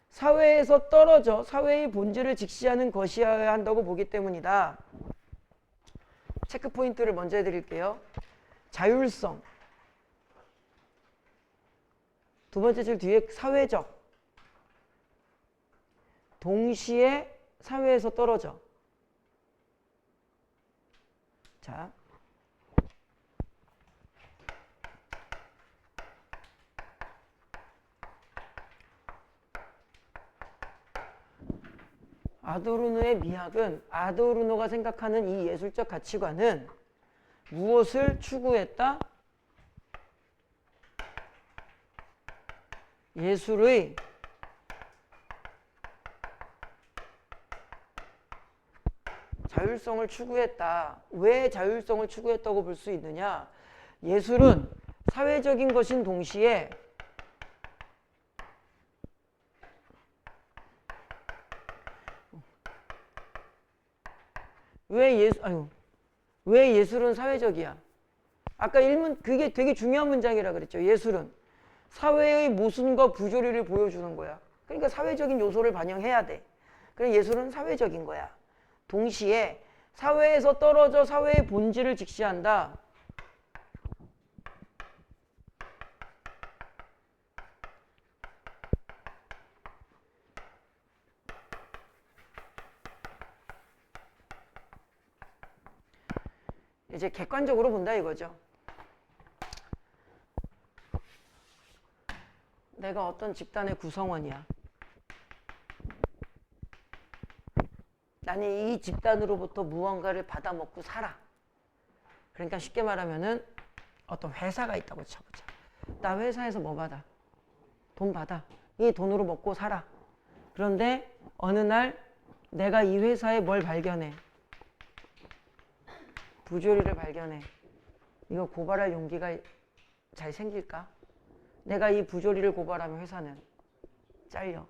사회에서 떨어져 사회의 본질을 직시하는 것이어야 한다고 보기 때문이다. 체크 포인트를 먼저 해드릴게요. 자율성. 두 번째 줄 뒤에 사회적. 동시에 사회에서 떨어져. 자. 아도르노의 미학은 아도르노가 생각하는 이 예술적 가치관은 무엇을 추구했다? 예술의 자율성을 추구했다. 왜 자율성을 추구했다고 볼 수 있느냐? 예술은 사회적인 것인 동시에 왜 예술은 사회적이야? 아까 일문 그게 되게 중요한 문장이라 그랬죠. 예술은 사회의 모순과 부조리를 보여주는 거야. 그러니까 사회적인 요소를 반영해야 돼. 그래서 예술은 사회적인 거야. 동시에 사회에서 떨어져 사회의 본질을 직시한다. 이제 객관적으로 본다 이거죠. 내가 어떤 집단의 구성원이야. 나는 이 집단으로부터 무언가를 받아먹고 살아. 그러니까 쉽게 말하면은 어떤 회사가 있다고 쳐보자. 나 회사에서 뭐 받아? 돈 받아. 이 돈으로 먹고 살아. 그런데 어느 날 내가 이 회사에 뭘 발견해? 부조리를 발견해. 이거 고발할 용기가 잘 생길까? 내가 이 부조리를 고발하면 회사는 잘려.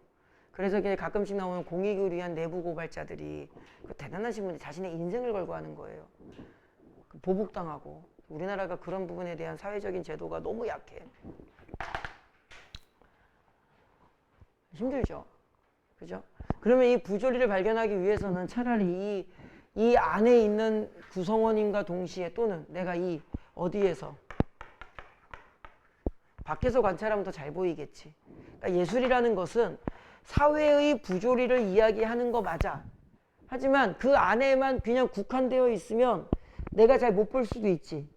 그래서 가끔씩 나오는 공익을 위한 내부 고발자들이 대단하신 분이 자신의 인생을 걸고 하는 거예요. 보복당하고. 우리나라가 그런 부분에 대한 사회적인 제도가 너무 약해. 힘들죠. 그죠? 그러면 이 부조리를 발견하기 위해서는 차라리 이 안에 있는 구성원인과 동시에 또는 내가 이 어디에서 밖에서 관찰하면 더 잘 보이겠지. 그러니까 예술이라는 것은 사회의 부조리를 이야기하는 거 맞아. 하지만 그 안에만 그냥 국한되어 있으면 내가 잘 못 볼 수도 있지.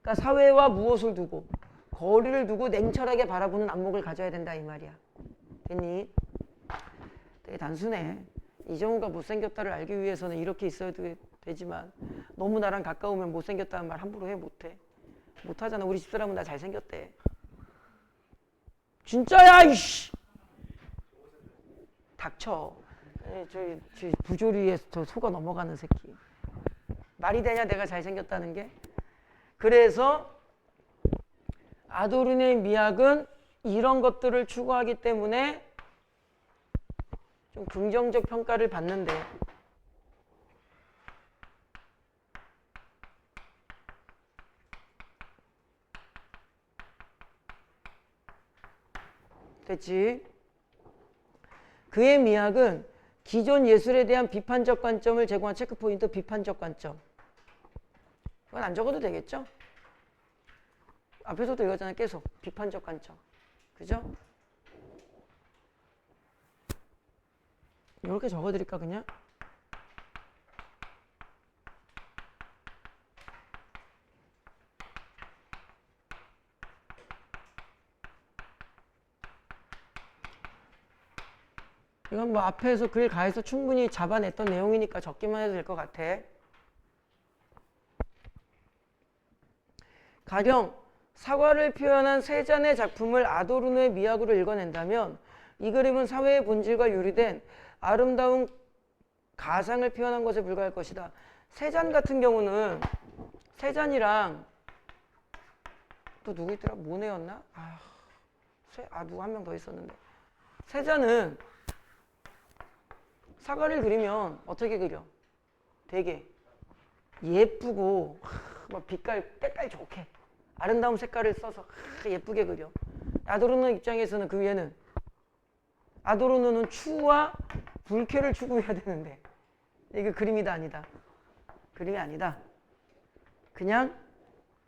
그러니까 사회와 무엇을 두고 거리를 두고 냉철하게 바라보는 안목을 가져야 된다 이 말이야. 됐니? 되게 단순해. 이정우가 못생겼다를 알기 위해서는 이렇게 있어도 되지만 너무 나랑 가까우면 못생겼다는 말 함부로 못해. 못하잖아. 우리 집사람은 나 잘생겼대. 진짜야 이씨. 닥쳐. 저 부조리에 저 속아 넘어가는 새끼. 말이 되냐 내가 잘생겼다는 게. 그래서 아도르노의 미학은 이런 것들을 추구하기 때문에 좀 긍정적 평가를 받는데 됐지? 그의 미학은 기존 예술에 대한 비판적 관점을 제공한 체크포인트 비판적 관점. 그건 안 적어도 되겠죠? 앞에서도 읽었잖아요. 계속 비판적 관점. 그죠? 이렇게 적어드릴까 그냥? 이건 뭐 앞에서 글 가에서 충분히 잡아냈던 내용이니까 적기만 해도 될 것 같아. 가령 사과를 표현한 세 잔의 작품을 아도르노의 미학으로 읽어낸다면 이 그림은 사회의 본질과 유리된 아름다운 가상을 표현한 것에 불과할 것이다. 세 잔 같은 경우는 세 잔이랑 또 누구 있더라? 모네였나? 누구 한 명 더 있었는데. 세 잔은 사과를 그리면 어떻게 그려? 되게 예쁘고 막 빛깔 때깔 좋게 아름다운 색깔을 써서 예쁘게 그려. 아도르노 입장에서는 그 위에는 아도르노는 추와 불쾌를 추구해야 되는데 이게 그림이다 아니다? 그림이 아니다. 그냥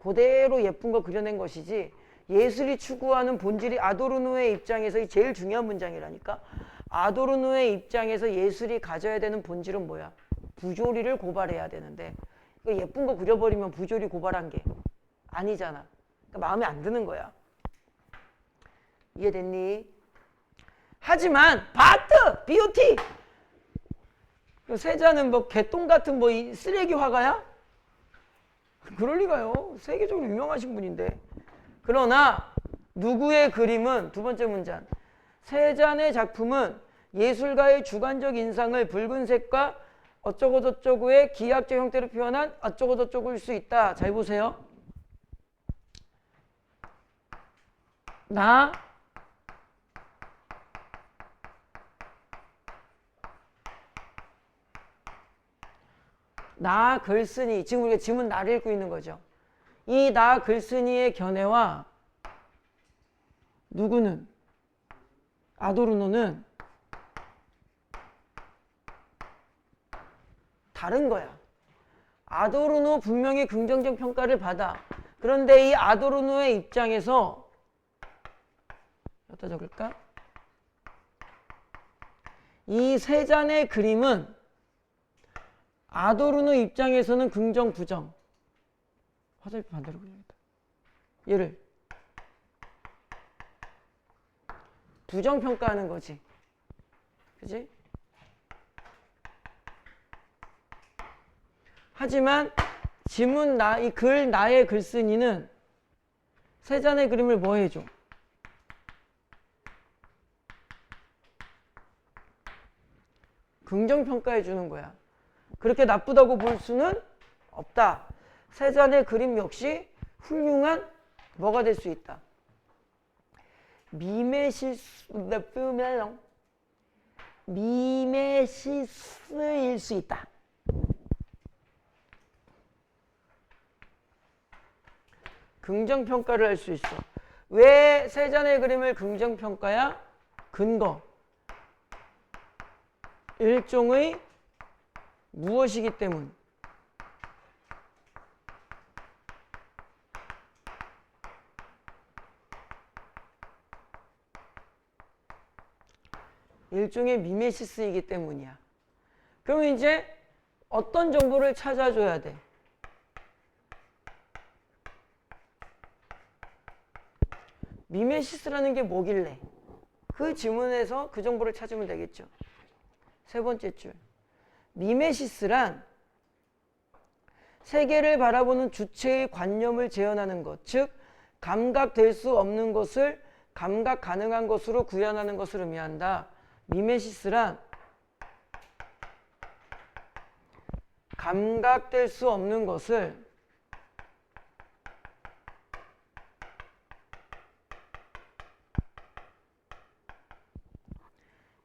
그대로 예쁜 거 그려낸 것이지 예술이 추구하는 본질이 아도르노의 입장에서 제일 중요한 문장이라니까. 아도르노의 입장에서 예술이 가져야 되는 본질은 뭐야? 부조리를 고발해야 되는데 이거 예쁜 거 그려버리면 부조리 고발한 게 아니잖아. 그러니까 마음에 안 드는 거야. 이해됐니? 하지만 바트! BOT! 세자는 뭐 개똥 같은 뭐 쓰레기 화가야? 그럴 리가요. 세계적으로 유명하신 분인데. 그러나 누구의 그림은 두 번째 문장. 세잔의 작품은 예술가의 주관적 인상을 붉은색과 어쩌고저쩌고의 기하학적 형태로 표현한 어쩌고저쩌고일 수 있다. 잘 보세요. 나 글쓴이, 지금 우리가 지문 나를 읽고 있는 거죠. 이 나 글쓴이의 견해와 누구는 아도르노는 다른 거야. 아도르노 분명히 긍정적 평가를 받아. 그런데 이 아도르노의 입장에서 어디다 적을까? 이 세 잔의 그림은 아도르노 입장에서는 긍정, 부정. 화살표 반대로 그려야겠다. 얘를 부정평가하는 거지. 그지? 하지만 지문 이 글 나의 글쓴이는 세 잔의 그림을 뭐 해줘? 긍정평가해 주는 거야. 그렇게 나쁘다고 볼 수는 없다. 세 잔의 그림 역시 훌륭한 뭐가 될 수 있다. 미메시스일 수 있다. 긍정평가를 할 수 있어. 왜 세 잔의 그림을 긍정평가야? 근거. 일종의 무엇이기 때문? 일종의 미메시스이기 때문이야. 그러면 이제 어떤 정보를 찾아줘야 돼? 미메시스라는 게 뭐길래? 그 지문에서 그 정보를 찾으면 되겠죠. 세 번째 줄. 미메시스란 세계를 바라보는 주체의 관념을 재현하는 것, 즉 감각될 수 없는 것을 감각 가능한 것으로 구현하는 것을 의미한다. 미메시스란 감각될 수 없는 것을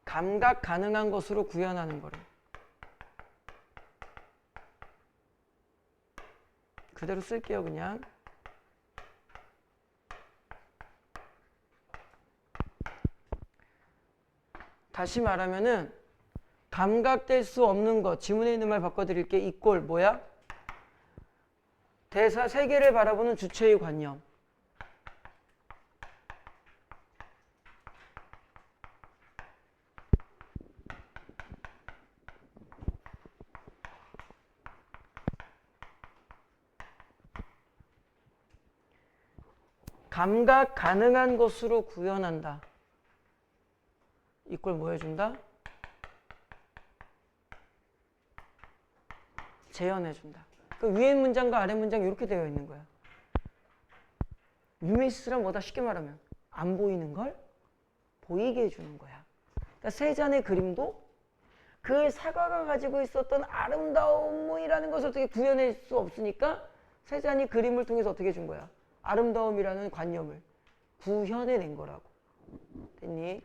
감각 가능한 것으로 구현하는 거래. 그대로 쓸게요, 그냥. 다시 말하면은 감각될 수 없는 것, 지문에 있는 말 바꿔드릴게. 이꼴 뭐야? 대사 세계를 바라보는 주체의 관념. 감각 가능한 것으로 구현한다. 이걸 뭐 해준다? 재현해준다. 그 위에 문장과 아래 문장 이렇게 되어 있는 거야. 미메시스란 뭐다? 쉽게 말하면 안 보이는 걸 보이게 해주는 거야. 그러니까 세 잔의 그림도 그 사과가 가지고 있었던 아름다움이라는 것을 어떻게 구현할 수 없으니까 세 잔이 그림을 통해서 어떻게 해준 거야? 아름다움이라는 관념을 구현해낸 거라고. 됐니?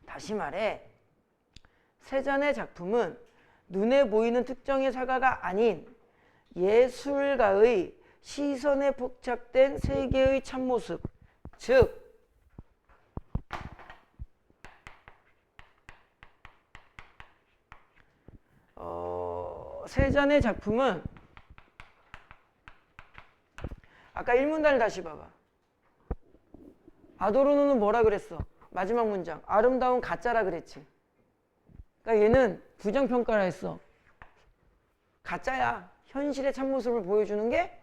다시 말해, 세 잔의 작품은 눈에 보이는 특정의 사과가 아닌 예술가의 시선에 포착된 세계의 참모습, 즉 세 잔의 작품은 아까 1문단을 다시 봐봐. 아도르노는 뭐라 그랬어? 마지막 문장 아름다운 가짜라 그랬지. 그러니까 얘는 부정평가라 했어. 가짜야. 현실의 참모습을 보여주는 게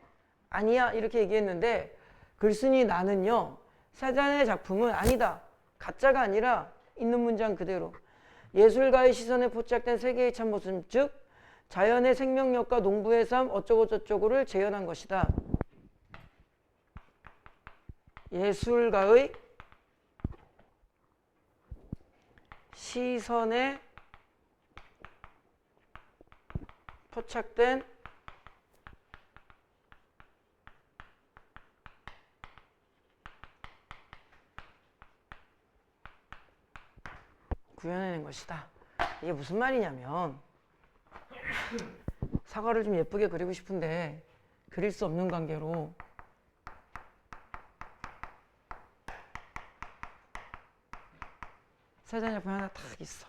아니야. 이렇게 얘기했는데 글쓴이 나는요. 세 잔의 작품은 아니다. 가짜가 아니라 있는 문장 그대로 예술가의 시선에 포착된 세계의 참모습, 즉 자연의 생명력과 농부의 삶 어쩌고 저쩌고를 재현한 것이다. 예술가의 시선에 포착된 구현해낸 것이다. 이게 무슨 말이냐면 사과를 좀 예쁘게 그리고 싶은데 그릴 수 없는 관계로 세 잔 작품 하나 딱 있어.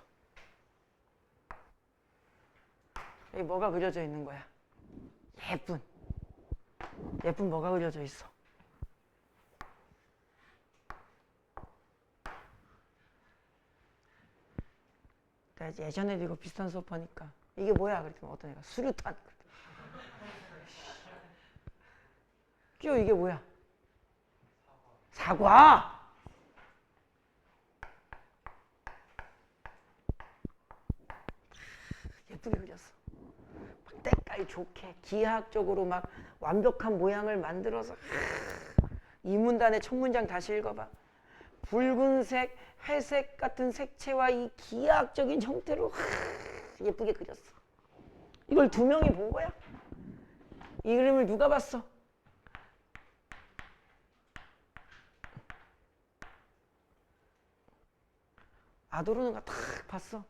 여기 뭐가 그려져 있는 거야? 예쁜 뭐가 그려져 있어? 내가 예전에도 이거 비슷한 수업하니까 이게 뭐야? 그랬더니 어떤 애가 수류탄. 끼워 이게 뭐야? 사과! 예쁘게 그렸어. 때깔 좋게 기하학적으로 막 완벽한 모양을 만들어서 이 문단의 첫 문장 다시 읽어봐. 붉은색, 회색 같은 색채와 이 기하학적인 형태로 예쁘게 그렸어. 이걸 두 명이 본 거야. 이 그림을 누가 봤어? 아도르노가 딱 봤어.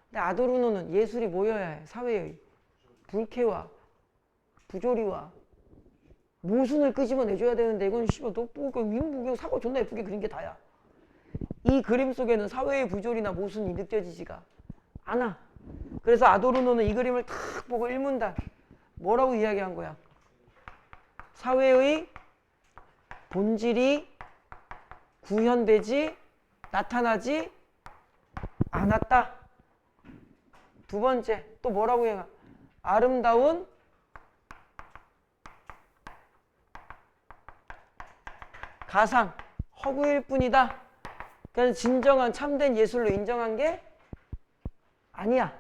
근데 아도르노는 예술이 뭐여야 해? 사회의 불쾌와 부조리와 모순을 끄집어내줘야 되는데 이건 씨발 너 보고 윈부경 사과 존나 예쁘게 그린 게 다야. 이 그림 속에는 사회의 부조리나 모순이 느껴지지가 않아. 그래서 아도르노는 이 그림을 탁 보고 1문단 뭐라고 이야기한 거야? 사회의 본질이 구현되지 나타나지 않았다. 두 번째 또 뭐라고 해요? 아름다운 가상 허구일 뿐이다. 그냥 진정한 참된 예술로 인정한 게 아니야.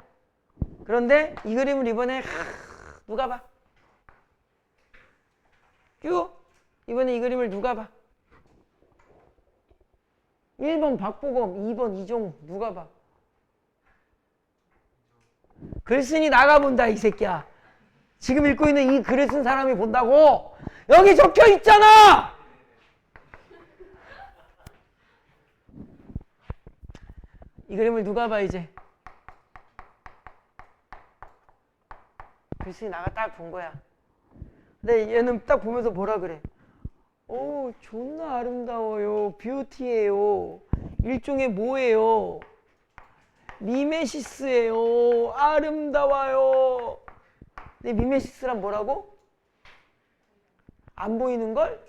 그런데 이 그림을 이번에 누가 봐? 이번에 이 그림을 누가 봐? 1번 박보검, 2번 이종우 누가 봐? 글쓴이 나가본다 이 새끼야. 지금 읽고 있는 이 글을 쓴 사람이 본다고. 여기 적혀 있잖아. 이 그림을 누가 봐 이제. 글쓴이 나가 딱 본 거야. 근데 얘는 딱 보면서 뭐라 그래? 오 존나 아름다워요. 뷰티예요. 일종의 뭐예요? 미메시스예요. 아름다워요. 근데 미메시스란 뭐라고? 안 보이는 걸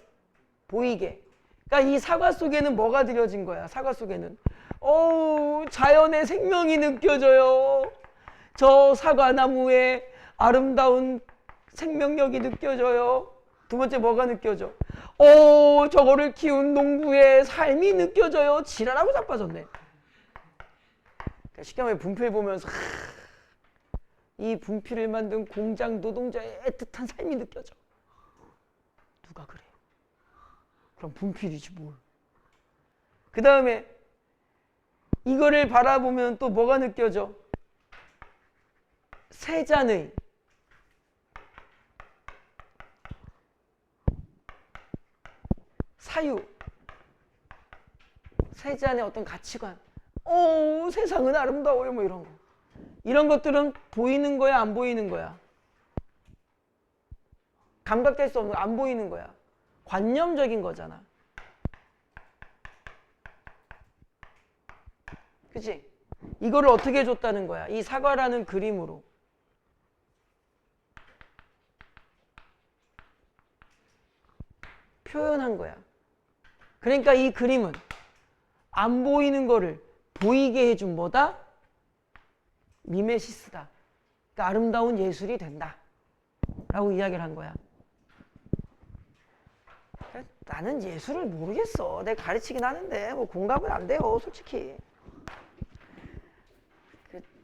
보이게. 그러니까 이 사과 속에는 뭐가 들여진 거야? 사과 속에는 자연의 생명이 느껴져요. 저 사과나무에 아름다운 생명력이 느껴져요. 두 번째 뭐가 느껴져? 저거를 키운 농부의 삶이 느껴져요. 지랄하고 자빠졌네. 쉽게 말해 분필 보면서 이 분필을 만든 공장 노동자의 애틋한 삶이 느껴져. 누가 그래? 그럼 분필이지 뭘. 그 다음에 이거를 바라보면 또 뭐가 느껴져? 세 잔의 사유, 세 잔의 어떤 가치관, 세상은 아름다워요, 뭐 이런 거. 이런 것들은 보이는 거야, 안 보이는 거야? 감각될 수 없는 거, 안 보이는 거야. 관념적인 거잖아. 그치? 이거를 어떻게 줬다는 거야? 이 사과라는 그림으로. 표현한 거야. 그러니까 이 그림은 안 보이는 거를 보이게 해준 뭐다? 미메시스다. 그러니까 아름다운 예술이 된다. 라고 이야기를 한 거야. 나는 예술을 모르겠어. 내가 가르치긴 하는데 뭐 공감은 안 돼요, 솔직히.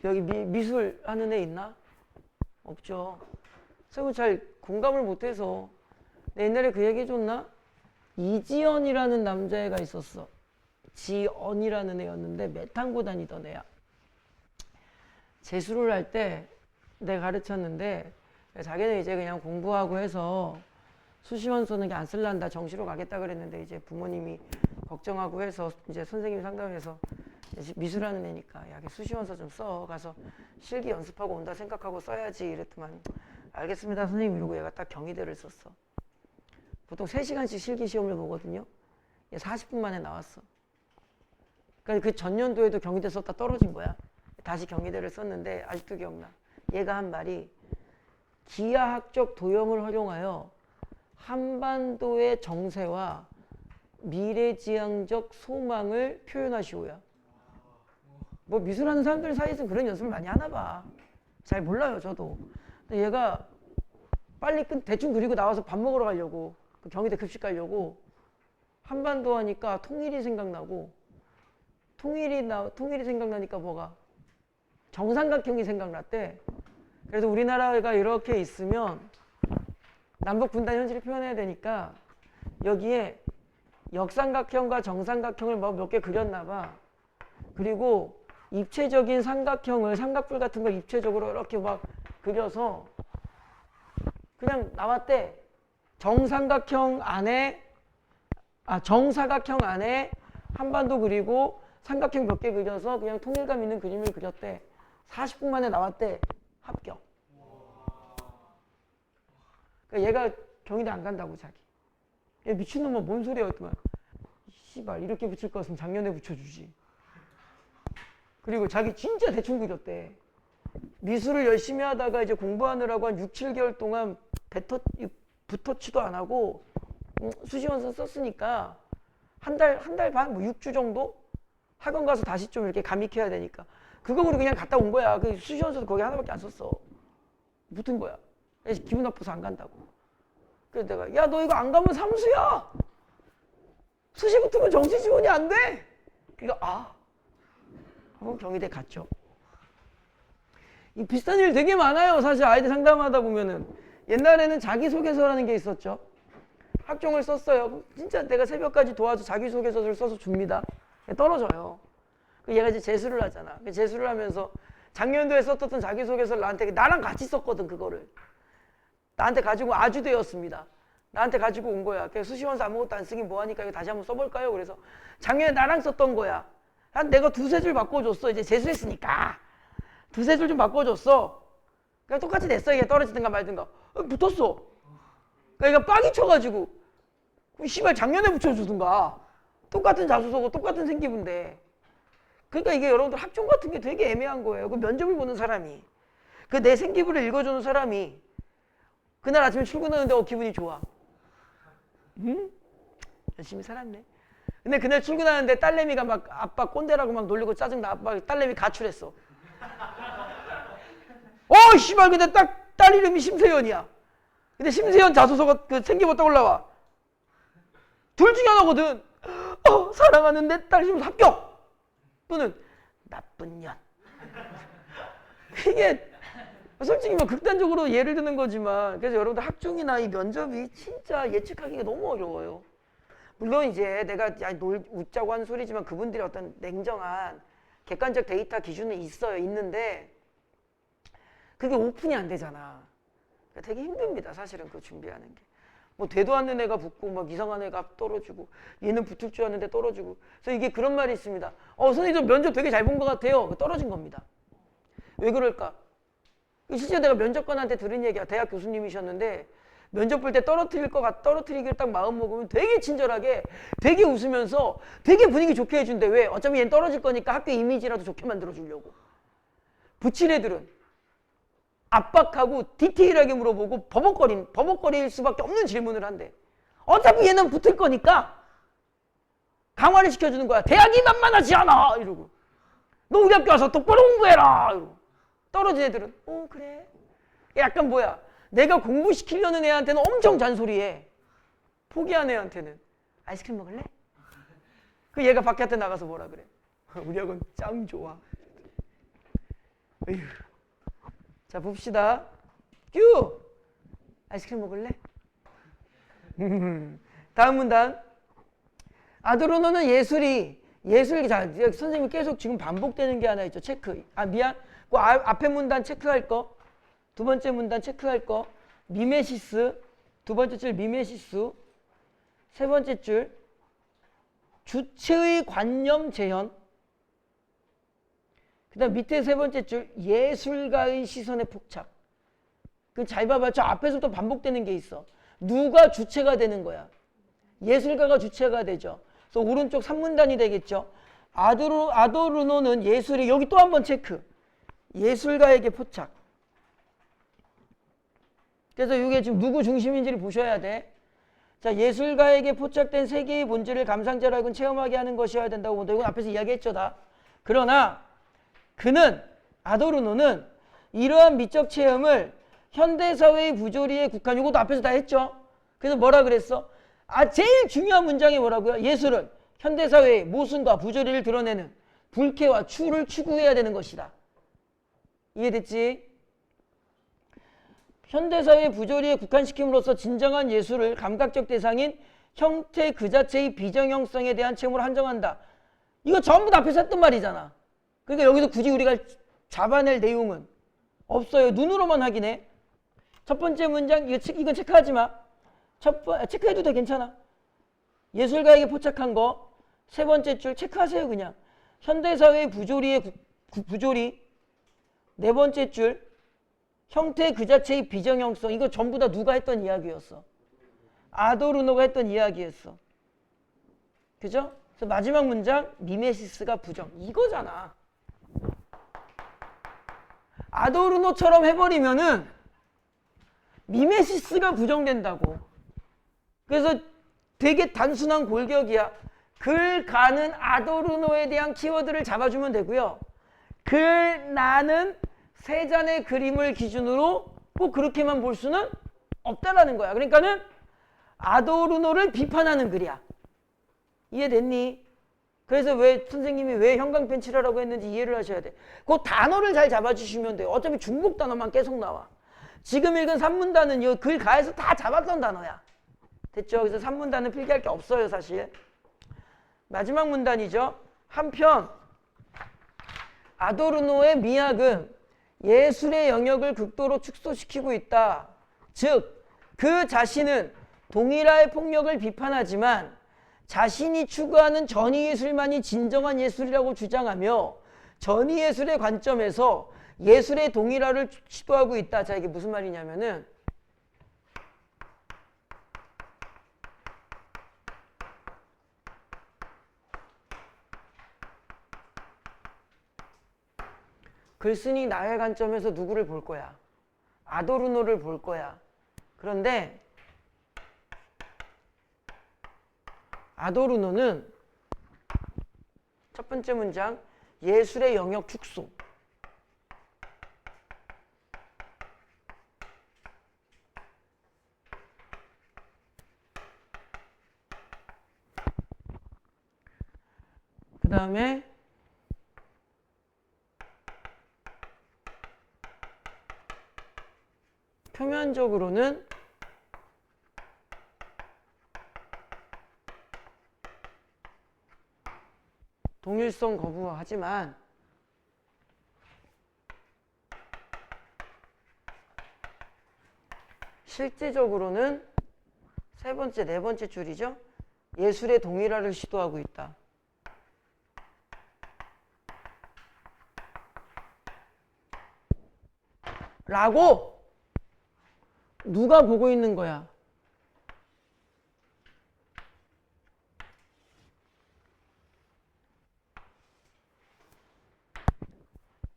여기 미술 하는 애 있나? 없죠. 선생님 잘 공감을 못해서. 내 옛날에 그 얘기 해줬나? 이지연이라는 남자애가 있었어. 지연이라는 애였는데 메탄고 다니던 애야. 재수를 할 때 내가 가르쳤는데 자기는 이제 그냥 공부하고 해서 수시원 쓰는 게 안 쓸란다, 정시로 가겠다 그랬는데 이제 부모님이 걱정하고 해서 이제 선생님이 상담해서 미술하는 애니까 야, 수시원서 좀 써. 가서 실기 연습하고 온다 생각하고 써야지 이랬더만 알겠습니다 선생님 이러고 얘가 딱 경희대를 썼어. 보통 3시간씩 실기 시험을 보거든요. 얘 40분 만에 나왔어. 그러니까 그 전년도에도 경희대 썼다 떨어진 거야. 다시 경희대를 썼는데 아직도 기억나. 얘가 한 말이 기하학적 도형을 활용하여 한반도의 정세와 미래지향적 소망을 표현하시오야. 뭐 미술하는 사람들 사이에서 그런 연습을 많이 하나 봐. 잘 몰라요 저도. 근데 얘가 빨리 대충 그리고 나와서 밥 먹으러 가려고 경희대 급식 가려고 한반도 하니까 통일이 생각나고 통일이 생각나니까 뭐가? 정삼각형이 생각났대. 그래서 우리나라가 이렇게 있으면 남북 분단 현실을 표현해야 되니까 여기에 역삼각형과 정삼각형을 몇 개 그렸나 봐. 그리고 입체적인 삼각형을 삼각뿔 같은 걸 입체적으로 이렇게 막 그려서 그냥 나왔대. 정사각형 안에 한반도 그리고 삼각형 몇 개 그려서 그냥 통일감 있는 그림을 그렸대. 40분 만에 나왔대. 합격. 그러니까 얘가 경희대 안 간다고 자기. 얘 미친놈아 뭔 소리야 했더만. 씨발 이렇게 붙일 거 같으면 작년에 붙여주지. 그리고 자기 진짜 대충 그렸대. 미술을 열심히 하다가 이제 공부하느라고 한 6, 7개월 동안 붓터치도 안 하고 수시원서 썼으니까 한 달 반, 뭐 6주 정도? 학원 가서 다시 좀 이렇게 감익해야 되니까 그거 그냥 갔다 온 거야. 그 수시원서도 거기 하나밖에 안 썼어. 붙은 거야. 그래서 기분 나빠서 안 간다고. 그래서 내가 야 너 이거 안 가면 삼수야. 수시 붙으면 정시 지원이 안 돼. 그러니까 하고 경희대 갔죠. 이 비슷한 일 되게 많아요. 사실 아이들 상담하다 보면은 옛날에는 자기소개서라는 게 있었죠. 학종을 썼어요. 진짜 내가 새벽까지 도와서 자기소개서를 써서 줍니다. 떨어져요. 얘가 이제 재수를 하잖아. 재수를 하면서 작년도에 썼던 자기소개서를 나랑 같이 썼거든. 그거를 나한테 가지고 아주대였습니다. 나한테 가지고 온 거야. 수시원서 아무것도 안 쓰긴 뭐하니까 이거 다시 한번 써볼까요? 그래서 작년에 나랑 썼던 거야. 한 내가 2-3줄 바꿔줬어. 이제 재수했으니까 2-3줄 좀 바꿔줬어. 그냥 똑같이 냈어. 이게 떨어지든가 말든가. 붙었어. 그러니까 빡이 쳐가지고 씨발 작년에 붙여주든가. 똑같은 자소서고 똑같은 생기부인데. 그러니까 이게 여러분들 학종 같은 게 되게 애매한 거예요. 그 면접을 보는 사람이, 그 내 생기부를 읽어주는 사람이 그날 아침에 출근하는데 기분이 좋아. 응? 열심히 살았네. 근데 그날 출근하는데 딸내미가 막 아빠 꼰대라고 막 놀리고 짜증나. 아빠 딸내미 가출했어. 씨발 근데 딸 이름이 심세연이야. 근데 심세연 자소서가 그 생기부 딱 올라와. 둘 중에 하나거든. 사랑하는 내 딸 지금 합격. 또는 나쁜 년. 이게 솔직히 뭐 극단적으로 예를 드는 거지만, 그래서 여러분들 학종이나 이 면접이 진짜 예측하기가 너무 어려워요. 물론 이제 내가 웃자고 하는 소리지만 그분들이 어떤 냉정한 객관적 데이터 기준은 있는데 그게 오픈이 안 되잖아. 그러니까 되게 힘듭니다, 사실은 그 준비하는 게. 뭐 되도 않는 애가 붙고 막 이상한 애가 떨어지고 얘는 붙을 줄 알았는데 떨어지고. 그래서 이게 그런 말이 있습니다. 선생님 저 면접 되게 잘 본 것 같아요. 떨어진 겁니다. 왜 그럴까? 실제 내가 면접관한테 들은 얘기야. 대학 교수님이셨는데 면접 볼 때 떨어뜨리기를 딱 마음 먹으면 되게 친절하게 되게 웃으면서 되게 분위기 좋게 해준대. 왜? 어차피 얘는 떨어질 거니까 학교 이미지라도 좋게 만들어주려고. 붙인 애들은 압박하고 디테일하게 물어보고 버벅거릴 수밖에 없는 질문을 한대. 어차피 얘는 붙을 거니까 강화를 시켜주는 거야. 대학이 만만하지 않아 이러고. 너 우리 학교 와서 똑바로 공부해라 이러고. 떨어진 애들은 그래. 약간 뭐야, 내가 공부시키려는 애한테는 엄청 잔소리해. 포기한 애한테는 아이스크림 먹을래? 그 얘가 바깥에 나가서 뭐라 그래? 우리 학원 짱 좋아. 에휴. 자 봅시다. 큐! 아이스크림 먹을래? 다음 문단. 아도르노는 자 선생님이 계속 지금 반복되는 게 하나 있죠. 체크. 미안. 그 앞에 문단 체크할 거. 두 번째 문단 체크할 거. 미메시스. 두 번째 줄 미메시스. 세 번째 줄 주체의 관념 재현. 그 다음 밑에 세 번째 줄 예술가의 시선의 폭착. 그 잘 봐봐. 저 앞에서부터 반복되는 게 있어. 누가 주체가 되는 거야? 예술가가 주체가 되죠. 그래서 오른쪽 3문단이 되겠죠. 아도르노는 예술이, 여기 또 한 번 체크. 예술가에게 포착. 그래서 이게 지금 누구 중심인지를 보셔야 돼. 자, 예술가에게 포착된 세계의 본질을 감상자라고는 체험하게 하는 것이어야 된다고 본다. 이건 앞에서 이야기했죠, 다. 그러나 아도르노는 이러한 미적 체험을 현대사회의 부조리에 국한, 이것도 앞에서 다 했죠. 그래서 뭐라 그랬어? 제일 중요한 문장이 뭐라고요? 예술은 현대사회의 모순과 부조리를 드러내는 불쾌와 추를 추구해야 되는 것이다. 이해됐지? 현대사회의 부조리에 국한시킴으로써 진정한 예술을 감각적 대상인 형태 그 자체의 비정형성에 대한 체험으로 한정한다. 이거 전부 다 앞에서 했던 말이잖아. 그러니까 여기서 굳이 우리가 잡아낼 내용은 없어요. 눈으로만 확인해. 첫 번째 문장, 이건 체크하지 마. 체크해도 돼, 괜찮아. 예술가에게 포착한 거. 세 번째 줄 체크하세요, 그냥. 현대사회의 부조리의 부조리. 네 번째 줄 형태 그 자체의 비정형성. 이거 전부 다 누가 했던 이야기였어? 아도르노가 했던 이야기였어. 그죠? 그래서 마지막 문장 미메시스가 부정. 이거잖아. 아도르노처럼 해버리면은 미메시스가 부정된다고. 그래서 되게 단순한 골격이야. 글 가는 아도르노에 대한 키워드를 잡아주면 되고요. 글 나는 세 잔의 그림을 기준으로 꼭 그렇게만 볼 수는 없다라는 거야. 그러니까는 아도르노를 비판하는 글이야. 이해됐니? 그래서 왜 선생님이 왜 형광펜 칠하라고 했는지 이해를 하셔야 돼. 그 단어를 잘 잡아주시면 돼요. 어차피 중국 단어만 계속 나와. 지금 읽은 산문단은 이 글 가에서 다 잡았던 단어야. 됐죠? 그래서 산문단은 필기할 게 없어요, 사실. 마지막 문단이죠. 한편 아도르노의 미학은 예술의 영역을 극도로 축소시키고 있다. 즉, 그 자신은 동일화의 폭력을 비판하지만 자신이 추구하는 전위예술만이 진정한 예술이라고 주장하며 전위예술의 관점에서 예술의 동일화를 시도하고 있다. 자, 이게 무슨 말이냐면은 글쓴이 나의 관점에서 누구를 볼 거야? 아도르노를 볼 거야. 그런데 아도르노는 첫 번째 문장 예술의 영역 축소. 그 다음에 표면적으로는 동일성 거부하지만 실제적으로는 세 번째, 네 번째 줄이죠. 예술의 동일화를 시도하고 있다. 라고 누가 보고 있는 거야?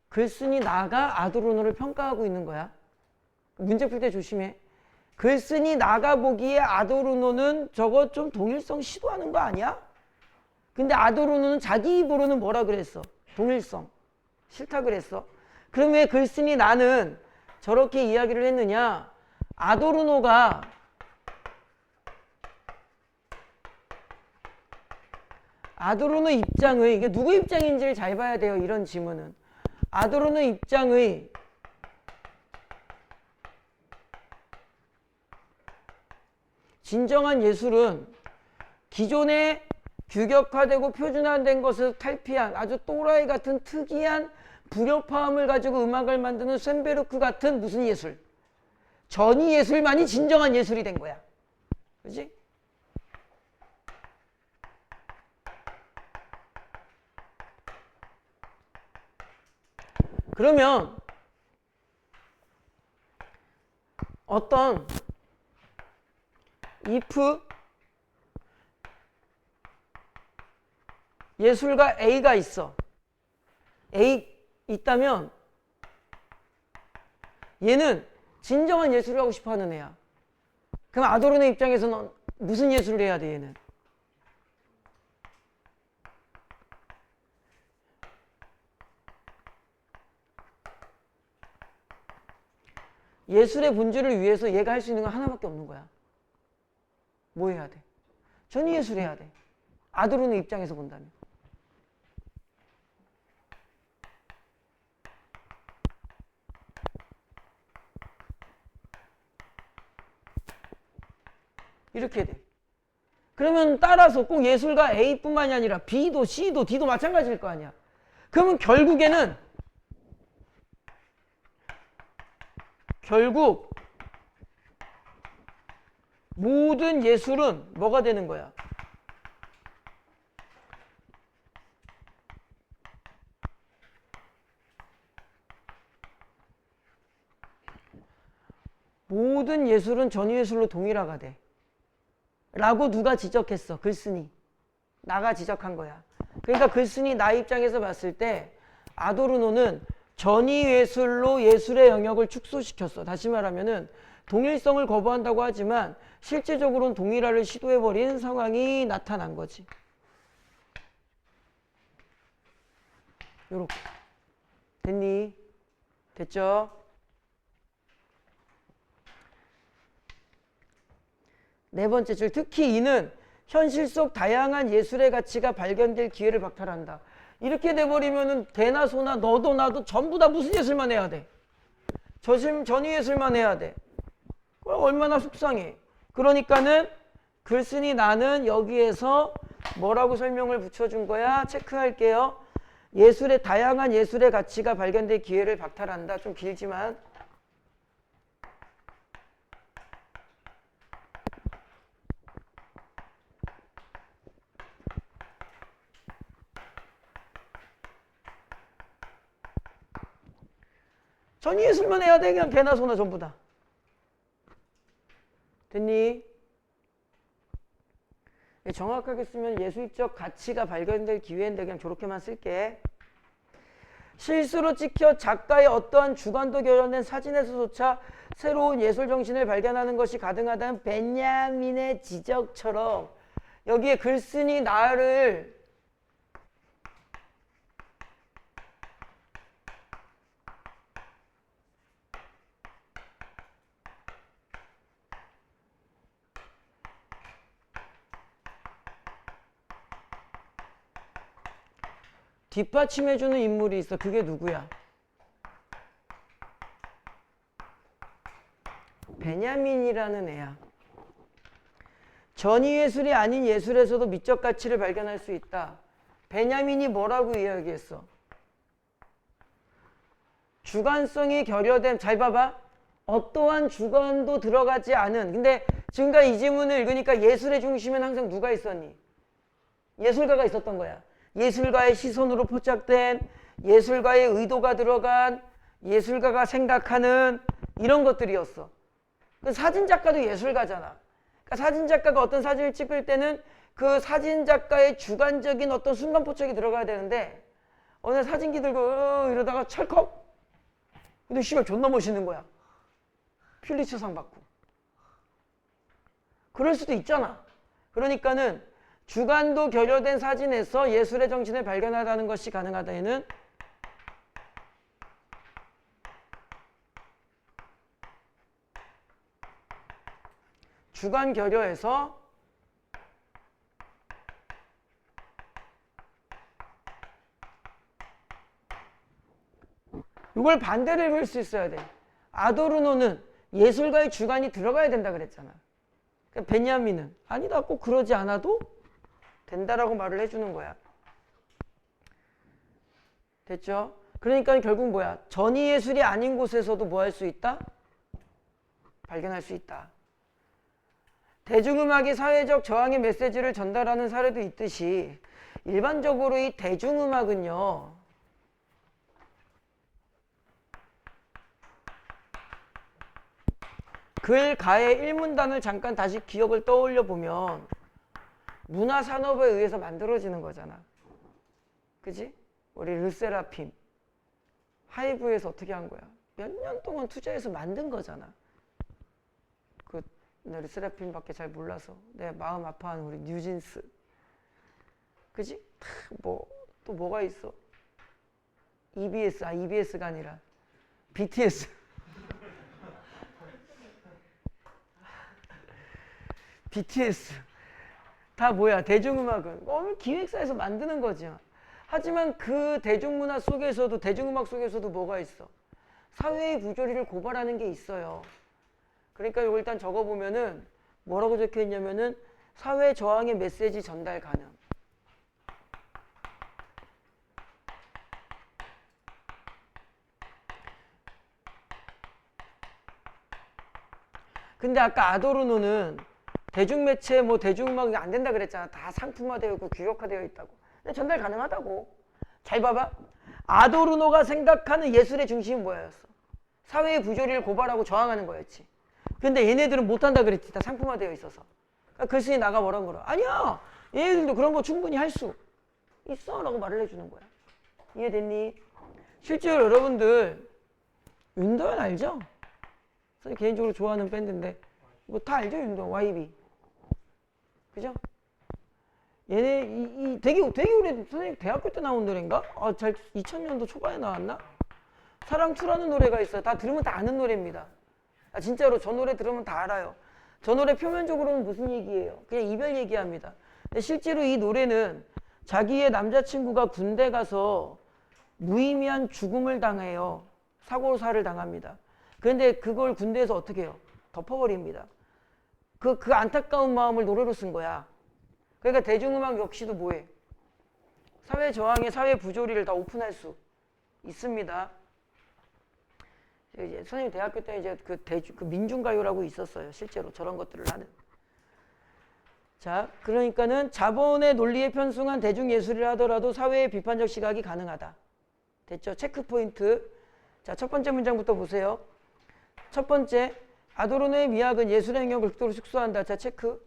글쓴이 나가 아도르노를 평가하고 있는 거야. 문제 풀 때 조심해. 글쓴이 나가 보기에 아도르노는 저거 좀 동일성 시도하는 거 아니야? 근데 아도르노는 자기 입으로는 뭐라 그랬어? 동일성. 싫다 그랬어. 그럼 왜 글쓴이 나는 저렇게 이야기를 했느냐? 아도르노가 아도르노 입장의, 이게 누구 입장인지를 잘 봐야 돼요. 이런 지문은. 아도르노 입장의 진정한 예술은 기존에 규격화되고 표준화된 것을 탈피한 아주 또라이 같은 특이한 불협화음을 가지고 음악을 만드는 쇤베르크 같은 무슨 예술? 전위 예술만이 진정한 예술이 된 거야. 그렇지? 그러면 어떤 if 예술가 A가 있어. A 있다면 얘는 진정한 예술을 하고 싶어 하는 애야. 그럼 아도르노 입장에서는 무슨 예술을 해야 돼, 얘는? 예술의 본질을 위해서 얘가 할 수 있는 건 하나밖에 없는 거야. 뭐 해야 돼? 전위예술 해야 돼. 아도르노 입장에서 본다면. 이렇게 돼. 그러면 따라서 꼭 예술가 A뿐만이 아니라 B도 C도 D도 마찬가지일 거 아니야. 그러면 결국 모든 예술은 뭐가 되는 거야? 모든 예술은 전위예술로 동일화가 돼. 라고 누가 지적했어? 글쓴이. 나가 지적한 거야. 그러니까 글쓴이 나 입장에서 봤을 때 아도르노는 전위예술로 예술의 영역을 축소시켰어. 다시 말하면은 동일성을 거부한다고 하지만 실제적으로는 동일화를 시도해버린 상황이 나타난 거지. 요렇게. 됐니? 됐죠? 네 번째 줄, 특히 이는 현실 속 다양한 예술의 가치가 발견될 기회를 박탈한다. 이렇게 돼버리면은 대나 소나 너도 나도 전부 다 무슨 예술만 해야 돼? 전위예술만 해야 돼. 그럼 얼마나 속상해. 그러니까는 글쓴이 나는 여기에서 뭐라고 설명을 붙여준 거야? 체크할게요. 예술의 다양한 예술의 가치가 발견될 기회를 박탈한다. 좀 길지만. 전위예술만 해야 돼. 그냥 개나 소나 전부 다. 됐니? 정확하게 쓰면 예술적 가치가 발견될 기회인데 그냥 저렇게만 쓸게. 실수로 찍혀 작가의 어떠한 주관도 결여된 사진에서조차 새로운 예술 정신을 발견하는 것이 가능하다는 베냐민의 지적처럼 여기에 글쓴이 나를 뒷받침해주는 인물이 있어. 그게 누구야? 베냐민이라는 애야. 전위 예술이 아닌 예술에서도 미적 가치를 발견할 수 있다. 베냐민이 뭐라고 이야기했어? 주관성이 결여된, 잘 봐봐. 어떠한 주관도 들어가지 않은. 근데 지금까지 이 지문을 읽으니까 예술의 중심엔 항상 누가 있었니? 예술가가 있었던 거야. 예술가의 시선으로 포착된, 예술가의 의도가 들어간, 예술가가 생각하는 이런 것들이었어. 사진작가도 예술가잖아. 그러니까 사진작가가 어떤 사진을 찍을 때는 그 사진작가의 주관적인 어떤 순간 포착이 들어가야 되는데 어느 날 사진기 들고 이러다가 찰컥. 근데 씨발 존나 멋있는 거야. 퓰리처상 받고. 그럴 수도 있잖아. 그러니까는 주관도 결여된 사진에서 예술의 정신을 발견하다는 것이 가능하다에는 주관 결여에서 이걸 반대로 읽을 수 있어야 돼. 아도르노는 예술가의 주관이 들어가야 된다 그랬잖아. 그러니까 베냐민은 아니다, 꼭 그러지 않아도 된다라고 말을 해주는 거야. 됐죠? 그러니까 결국 뭐야? 전위 예술이 아닌 곳에서도 뭐 할 수 있다? 발견할 수 있다. 대중음악이 사회적 저항의 메시지를 전달하는 사례도 있듯이 일반적으로 이 대중음악은요, 글 가의 1문단을 잠깐 다시 기억을 떠올려 보면 문화산업에 의해서 만들어지는 거잖아. 그지? 우리 르세라핌 하이브에서 어떻게 한 거야? 몇 년 동안 투자해서 만든 거잖아. 나 르세라핌밖에 잘 몰라서 내 마음 아파하는 우리 뉴진스. 그지? 또 뭐가 있어? EBS가 아니라 BTS. BTS 다 뭐야? 대중음악은 기획사에서 만드는 거죠. 하지만 그 대중문화 속에서도, 대중음악 속에서도 뭐가 있어? 사회의 부조리를 고발하는 게 있어요. 그러니까 이걸 일단 적어보면은 뭐라고 적혀 있냐면은 사회 저항의 메시지 전달 가능. 근데 아까 아도르노는 대중매체 대중음악이 안 된다 그랬잖아. 다 상품화되어 있고 규격화되어 있다고. 근데 전달 가능하다고. 잘 봐봐. 아도르노가 생각하는 예술의 중심은 뭐였어? 사회의 부조리를 고발하고 저항하는 거였지. 근데 얘네들은 못한다 그랬지. 다 상품화되어 있어서. 그러니까 글쓴이 나가 뭐라고 그러? 아니야. 얘네들도 그런 거 충분히 할 수 있어 라고 말을 해주는 거야. 이해됐니? 실제로 여러분들 윤도현 알죠? 선생님 개인적으로 좋아하는 밴드인데 이거 다 알죠? 윤도현 YB. 그죠? 얘네 되게 오래 선생님 대학교 때 나온 노래인가? 2000년도 초반에 나왔나? 사랑2라는 노래가 있어요. 다 들으면 다 아는 노래입니다. 진짜로 저 노래 들으면 다 알아요. 저 노래 표면적으로는 무슨 얘기예요? 그냥 이별 얘기합니다. 근데 실제로 이 노래는 자기의 남자친구가 군대 가서 무의미한 죽음을 당해요. 사고사를 당합니다. 그런데 그걸 군대에서 어떻게 해요? 덮어버립니다. 그 안타까운 마음을 노래로 쓴 거야. 그러니까 대중음악 역시도 뭐해? 사회 저항의 사회 부조리를 다 오픈할 수 있습니다. 이제 선생님 대학교 때 이제 그 민중가요라고 있었어요. 실제로 저런 것들을 하는. 자, 그러니까는 자본의 논리에 편승한 대중예술이라 하더라도 사회의 비판적 시각이 가능하다. 됐죠? 체크 포인트. 자, 첫 번째 문장부터 보세요. 첫 번째, 아도르노의 미학은 예술의 영역을 극도로 축소한다. 자, 체크.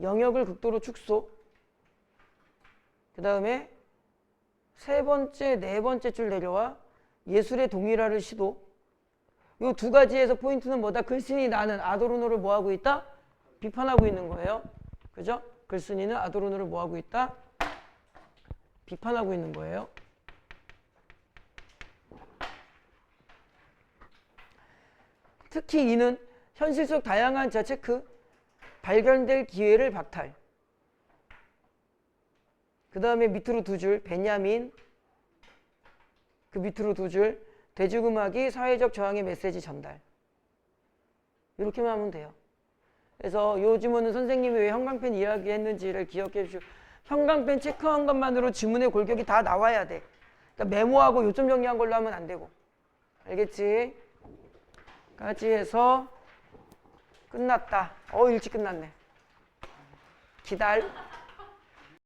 영역을 극도로 축소. 그 다음에 세 번째, 네 번째 줄 내려와 예술의 동일화를 시도. 이 두 가지에서 포인트는 뭐다? 글쓴이 나는 아도르노를 뭐하고 있다? 비판하고 있는 거예요. 그죠? 글쓴이는 아도르노를 뭐하고 있다? 비판하고 있는 거예요. 특히 이는 현실 속 다양한 자 체크 발견될 기회를 박탈. 그 다음에 밑으로 두 줄 베냐민, 그 밑으로 두 줄 대중음악이 사회적 저항의 메시지 전달. 이렇게만 하면 돼요. 그래서 요 지문은 선생님이 왜 형광펜 이야기했는지를 기억해 주시고, 형광펜 체크한 것만으로 지문의 골격이 다 나와야 돼. 그러니까 메모하고 요점 정리한 걸로 하면 안 되고. 알겠지? 까지 해서 끝났다. 일찍 끝났네. 기다려.